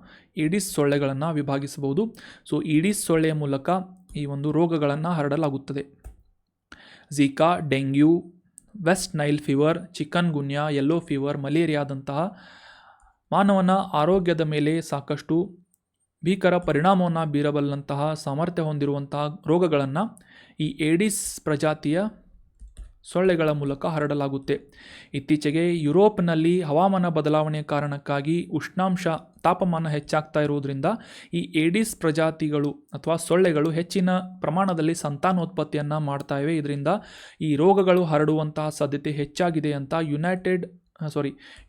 ಈಡಿಸ್ ಸೊಳ್ಳೆಗಳನ್ನು ವಿಭಾಗಿಸಬಹುದು. ಸೊ ಈಡಿಸ್ ಸೊಳ್ಳೆಯ ಮೂಲಕ ಈ ಒಂದು ರೋಗಗಳನ್ನು ಹರಡಲಾಗುತ್ತದೆ. Zika, dengue, West Nile fever, chikungunya, yellow fever, ಮಲೇರಿಯಾದಂತಹ ಮಾನವನ ಆರೋಗ್ಯದ ಮೇಲೆ ಸಾಕಷ್ಟು ಭೀಕರ ಪರಿಣಾಮವನ್ನು ಬೀರಬಲ್ಲಂತಹ ಸಾಮರ್ಥ್ಯ ಹೊಂದಿರುವಂತಹ ರೋಗಗಳನ್ನು ಈ ಏಡಿಸ್ ಪ್ರಜಾತಿಯ ಸೊಳ್ಳೆಗಳ ಮೂಲಕ ಹರಡಲಾಗುತ್ತೆ. ಇತ್ತೀಚೆಗೆ ಯುರೋಪ್ನಲ್ಲಿ ಹವಾಮಾನ ಬದಲಾವಣೆಯ ಕಾರಣಕ್ಕಾಗಿ ತಾಪಮಾನ ಹೆಚ್ಚಾಗ್ತಾ ಇರುವುದರಿಂದ ಈ ಏಡಿಸ್ ಪ್ರಜಾತಿಗಳು ಅಥವಾ ಸೊಳ್ಳೆಗಳು ಹೆಚ್ಚಿನ ಪ್ರಮಾಣದಲ್ಲಿ ಸಂತಾನೋತ್ಪತ್ತಿಯನ್ನು ಮಾಡ್ತಾ ಇವೆ. ಇದರಿಂದ ಈ ರೋಗಗಳು ಹರಡುವಂತಹ ಸಾಧ್ಯತೆ ಹೆಚ್ಚಾಗಿದೆ ಅಂತ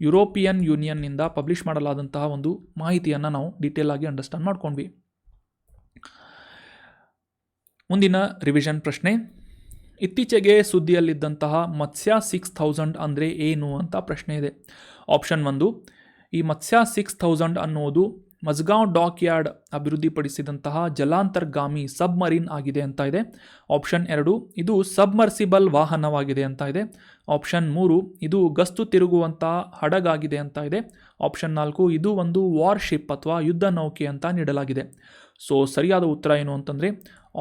ಯುರೋಪಿಯನ್ ಯೂನಿಯನ್ನಿಂದ ಪಬ್ಲಿಷ್ ಮಾಡಲಾದಂತಹ ಒಂದು ಮಾಹಿತಿಯನ್ನು ನಾವು ಡೀಟೇಲ್ ಆಗಿ ಅಂಡರ್ಸ್ಟ್ಯಾಂಡ್ ಮಾಡ್ಕೊಂಡ್ವಿ. ಮುಂದಿನ ರಿವಿಷನ್ ಪ್ರಶ್ನೆ, ಇತ್ತೀಚೆಗೆ ಸುದ್ದಿಯಲ್ಲಿದ್ದಂತಹ ಮತ್ಸ್ಯ 6000 ಅಂದರೆ ಏನು ಅಂತ ಪ್ರಶ್ನೆ ಇದೆ. ಆಪ್ಷನ್ 1 ಈ ಮತ್ಸ್ಯ 6000 ಅನ್ನುವುದು ಮಜ್ಗಾಂವ್ ಡಾಕ್ ಯಾರ್ಡ್ ಅಭಿವೃದ್ಧಿಪಡಿಸಿದಂತಹ ಜಲಾಂತರ್ಗಾಮಿ ಸಬ್ಮರೀನ್ ಆಗಿದೆ ಅಂತ ಇದೆ. ಆಪ್ಷನ್ 2 ಇದು ಸಬ್ಮರ್ಸಿಬಲ್ ವಾಹನವಾಗಿದೆ ಅಂತ ಇದೆ. ಆಪ್ಷನ್ 3 ಇದು ಗಸ್ತು ತಿರುಗುವಂತಹ ಹಡಗಾಗಿದೆ ಅಂತ ಇದೆ. ಆಪ್ಷನ್ 4 ಇದು ಒಂದು ವಾರ್ಶಿಪ್ ಅಥವಾ ಯುದ್ಧ ನೌಕೆ ಅಂತ ನೀಡಲಾಗಿದೆ. ಸೊ ಸರಿಯಾದ ಉತ್ತರ ಏನು ಅಂತಂದರೆ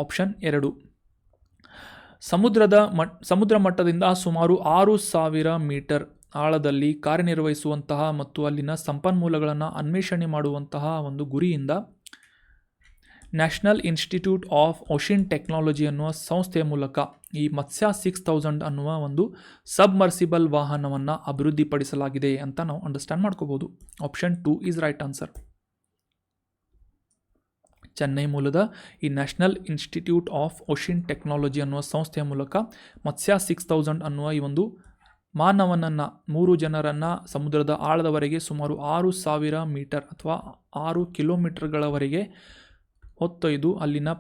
ಆಪ್ಷನ್ 2. ಸಮುದ್ರ ಮಟ್ಟದಿಂದ ಸುಮಾರು 6000 ಮೀಟರ್ ಆಳದಲ್ಲಿ ಕಾರ್ಯನಿರ್ವಹಿಸುವಂತಹ ಮತ್ತು ಅಲ್ಲಿನ ಸಂಪನ್ಮೂಲಗಳನ್ನು ಅನ್ವೇಷಣೆ ಮಾಡುವಂತಹ ಒಂದು ಗುರಿಯಿಂದ national institute of ocean technology ಅನ್ನುವ ಸಂಸ್ಥೆಯ ಮೂಲಕ ಈ ಮತ್ಸ್ಯ 6000 ಅನ್ನುವ ಒಂದು ಸಬ್ಮರ್ಸಿಬಲ್ ವಾಹನವನ್ನು ಅಭಿವೃದ್ಧಿಪಡಿಸಲಾಗಿದೆ ಅಂತ ನಾವು ಅಂಡರ್ಸ್ಟ್ಯಾಂಡ್ ಮಾಡ್ಕೋಬೋದು. Option 2 is right answer. Chennai ಮೂಲದ ಈ national institute of ocean technology ಅನ್ನುವ ಸಂಸ್ಥೆಯ ಮೂಲಕ ಮತ್ಸ್ಯ 6000 ಅನ್ನುವ ಈ ಒಂದು ಮಾನವನನ್ನು 3 ಜನರನ್ನು ಸಮುದ್ರದ ಆಳದವರೆಗೆ ಸುಮಾರು 6,000 ಮೀಟರ್ ಅಥವಾ 6 ಕಿಲೋಮೀಟರ್ಗಳವರೆಗೆ ಹೊತ್ತೊಯ್ದು ಅಲ್ಲಿನ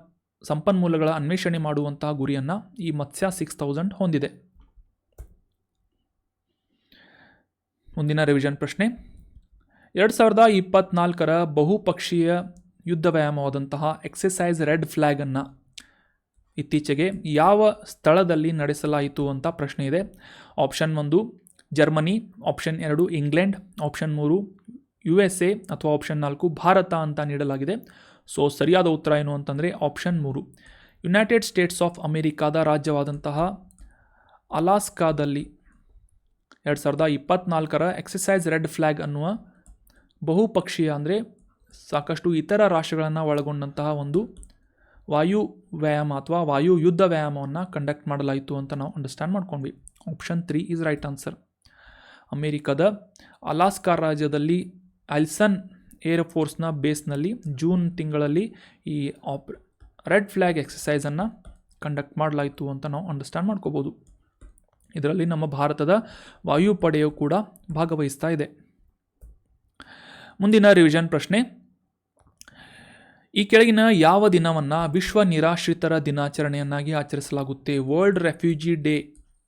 ಸಂಪನ್ಮೂಲಗಳ ಅನ್ವೇಷಣೆ ಮಾಡುವಂತಹ ಗುರಿಯನ್ನು ಈ ಮತ್ಸ್ಯ 6000 ಹೊಂದಿದೆ. ಮುಂದಿನ ರಿವಿಷನ್ ಪ್ರಶ್ನೆ, 2024ರ ಬಹುಪಕ್ಷೀಯ ಯುದ್ಧ ವ್ಯಾಯಾಮವಾದಂತಹ ಎಕ್ಸಸೈಸ್ ರೆಡ್ ಫ್ಲ್ಯಾಗನ್ನು ಇತ್ತೀಚೆಗೆ ಯಾವ ಸ್ಥಳದಲ್ಲಿ ನಡೆಸಲಾಯಿತು ಅಂತ ಪ್ರಶ್ನೆ ಇದೆ. Option 1 Germany, option 2 England, option 3 USA ಅಥವಾ ಆಪ್ಷನ್ 4 ಭಾರತ ಅಂತ ನೀಡಲಾಗಿದೆ. ಸೊ ಸರಿಯಾದ ಉತ್ತರ ಏನು ಅಂತಂದರೆ ಆಪ್ಷನ್ 3 ಯುನೈಟೆಡ್ ಸ್ಟೇಟ್ಸ್ ಆಫ್ ಅಮೆರಿಕಾದ ರಾಜ್ಯವಾದಂತಹ ಅಲಾಸ್ಕಾದಲ್ಲಿ 2024ರ ಎಕ್ಸಸೈಸ್ ರೆಡ್ ಫ್ಲ್ಯಾಗ್ ಅನ್ನುವ ಬಹುಪಕ್ಷೀಯ ಅಂದರೆ ಸಾಕಷ್ಟು ಇತರ ರಾಷ್ಟ್ರಗಳನ್ನು ಒಳಗೊಂಡಂತಹ ಒಂದು ವಾಯು ವ್ಯಾಯಾಮ ಅಥವಾ ವಾಯು ಯುದ್ಧ ವ್ಯಾಯಾಮವನ್ನು ಕಂಡಕ್ಟ್ ಮಾಡಲಾಯಿತು ಅಂತ ನಾವು ಅಂಡರ್ಸ್ಟ್ಯಾಂಡ್ ಮಾಡ್ಕೊಂಡ್ವಿ. Option 3 is right answer. ಅಮೇರಿಕದ ಅಲಾಸ್ಕಾ ರಾಜ್ಯದಲ್ಲಿ ಐಲ್ಸನ್ ಏರ್ ಫೋರ್ಸ್ನ ಬೇಸ್ನಲ್ಲಿ ಜೂನ್ ತಿಂಗಳಲ್ಲಿ ಈ ರೆಡ್ ಫ್ಲ್ಯಾಗ್ ಎಕ್ಸಸೈಸನ್ನು ಕಂಡಕ್ಟ್ ಮಾಡಲಾಯಿತು ಅಂತ ನಾವು ಅಂಡರ್ಸ್ಟ್ಯಾಂಡ್ ಮಾಡ್ಕೋಬೋದು. ಇದರಲ್ಲಿ ನಮ್ಮ ಭಾರತದ ವಾಯುಪಡೆಯು ಕೂಡ ಭಾಗವಹಿಸ್ತಾ ಇದೆ. ಮುಂದಿನ ರಿವಿಷನ್ ಪ್ರಶ್ನೆ, ಈ ಕೆಳಗಿನ ಯಾವ ದಿನವನ್ನು ವಿಶ್ವ ನಿರಾಶ್ರಿತರ ದಿನಾಚರಣೆಯನ್ನಾಗಿ ಆಚರಿಸಲಾಗುತ್ತೆ? ವರ್ಲ್ಡ್ ರೆಫ್ಯೂಜಿ ಡೇ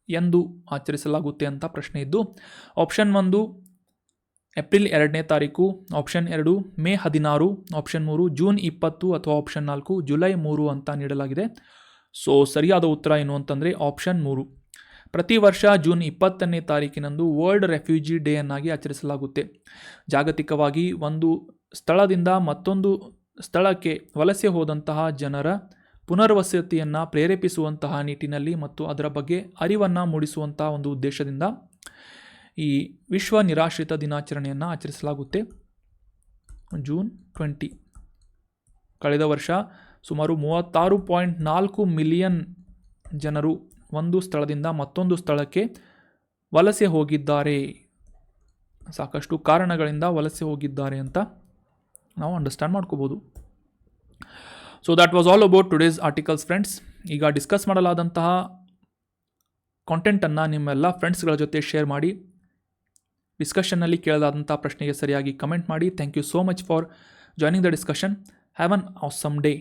ಎಂದು ಆಚರಿಸಲಾಗುತ್ತೆ ಅಂತ ಪ್ರಶ್ನೆ ಇದ್ದು, ಆಪ್ಷನ್ 1 ಏಪ್ರಿಲ್ 2ನೇ ತಾರೀಕು, ಆಪ್ಷನ್ 2 ಮೇ 16, ಆಪ್ಷನ್ 3 ಜೂನ್ 20 ಅಥವಾ ಆಪ್ಷನ್ 4 ಜುಲೈ 3 ಅಂತ ನೀಡಲಾಗಿದೆ. ಸೊ ಸರಿಯಾದ ಉತ್ತರ ಏನು ಅಂತಂದರೆ ಆಪ್ಷನ್ 3. ಪ್ರತಿ ವರ್ಷ ಜೂನ್ 20ನೇ ತಾರೀಕಿನಂದು ವರ್ಲ್ಡ್ ರೆಫ್ಯೂಜಿ ಡೇ ಅನ್ನಾಗಿ ಆಚರಿಸಲಾಗುತ್ತೆ. ಜಾಗತಿಕವಾಗಿ ಒಂದು ಸ್ಥಳದಿಂದ ಮತ್ತೊಂದು ಸ್ಥಳಕ್ಕೆ ವಲಸೆ ಹೋದಂತಹ ಜನರ ಪುನರ್ವಸತಿಯನ್ನು ಪ್ರೇರೇಪಿಸುವಂತಹ ನಿಟ್ಟಿನಲ್ಲಿ ಮತ್ತು ಅದರ ಬಗ್ಗೆ ಅರಿವನ್ನು ಮೂಡಿಸುವಂತಹ ಒಂದು ಉದ್ದೇಶದಿಂದ ಈ ವಿಶ್ವ ನಿರಾಶ್ರಿತ ದಿನಾಚರಣೆಯನ್ನು ಆಚರಿಸಲಾಗುತ್ತೆ. ಜೂನ್ 20 ಕಳೆದ ವರ್ಷ ಸುಮಾರು 36.4 ಮಿಲಿಯನ್ ಜನರು ಒಂದು ಸ್ಥಳದಿಂದ ಮತ್ತೊಂದು ಸ್ಥಳಕ್ಕೆ ವಲಸೆ ಹೋಗಿದ್ದಾರೆ, ಸಾಕಷ್ಟು ಕಾರಣಗಳಿಂದ ವಲಸೆ ಹೋಗಿದ್ದಾರೆ ಅಂತ ನಾವು ಅಂಡರ್ಸ್ಟ್ಯಾಂಡ್ ಮಾಡ್ಕೋಬೋದು. So that was all about today's articles friends. ಈಗ ಡಿಸ್ಕಸ್ ಮಾಡಲಾದಂತಹ ಕಾಂಟೆಂಟನ್ನು ನಿಮ್ಮೆಲ್ಲ ಫ್ರೆಂಡ್ಸ್ಗಳ ಜೊತೆ ಶೇರ್ ಮಾಡಿ. ಡಿಸ್ಕಷನ್ನಲ್ಲಿ ಕೇಳಲಾದಂಥ ಪ್ರಶ್ನೆಗೆ ಸರಿಯಾಗಿ ಕಮೆಂಟ್ ಮಾಡಿ. Thank you so much for joining the discussion. Have an awesome day.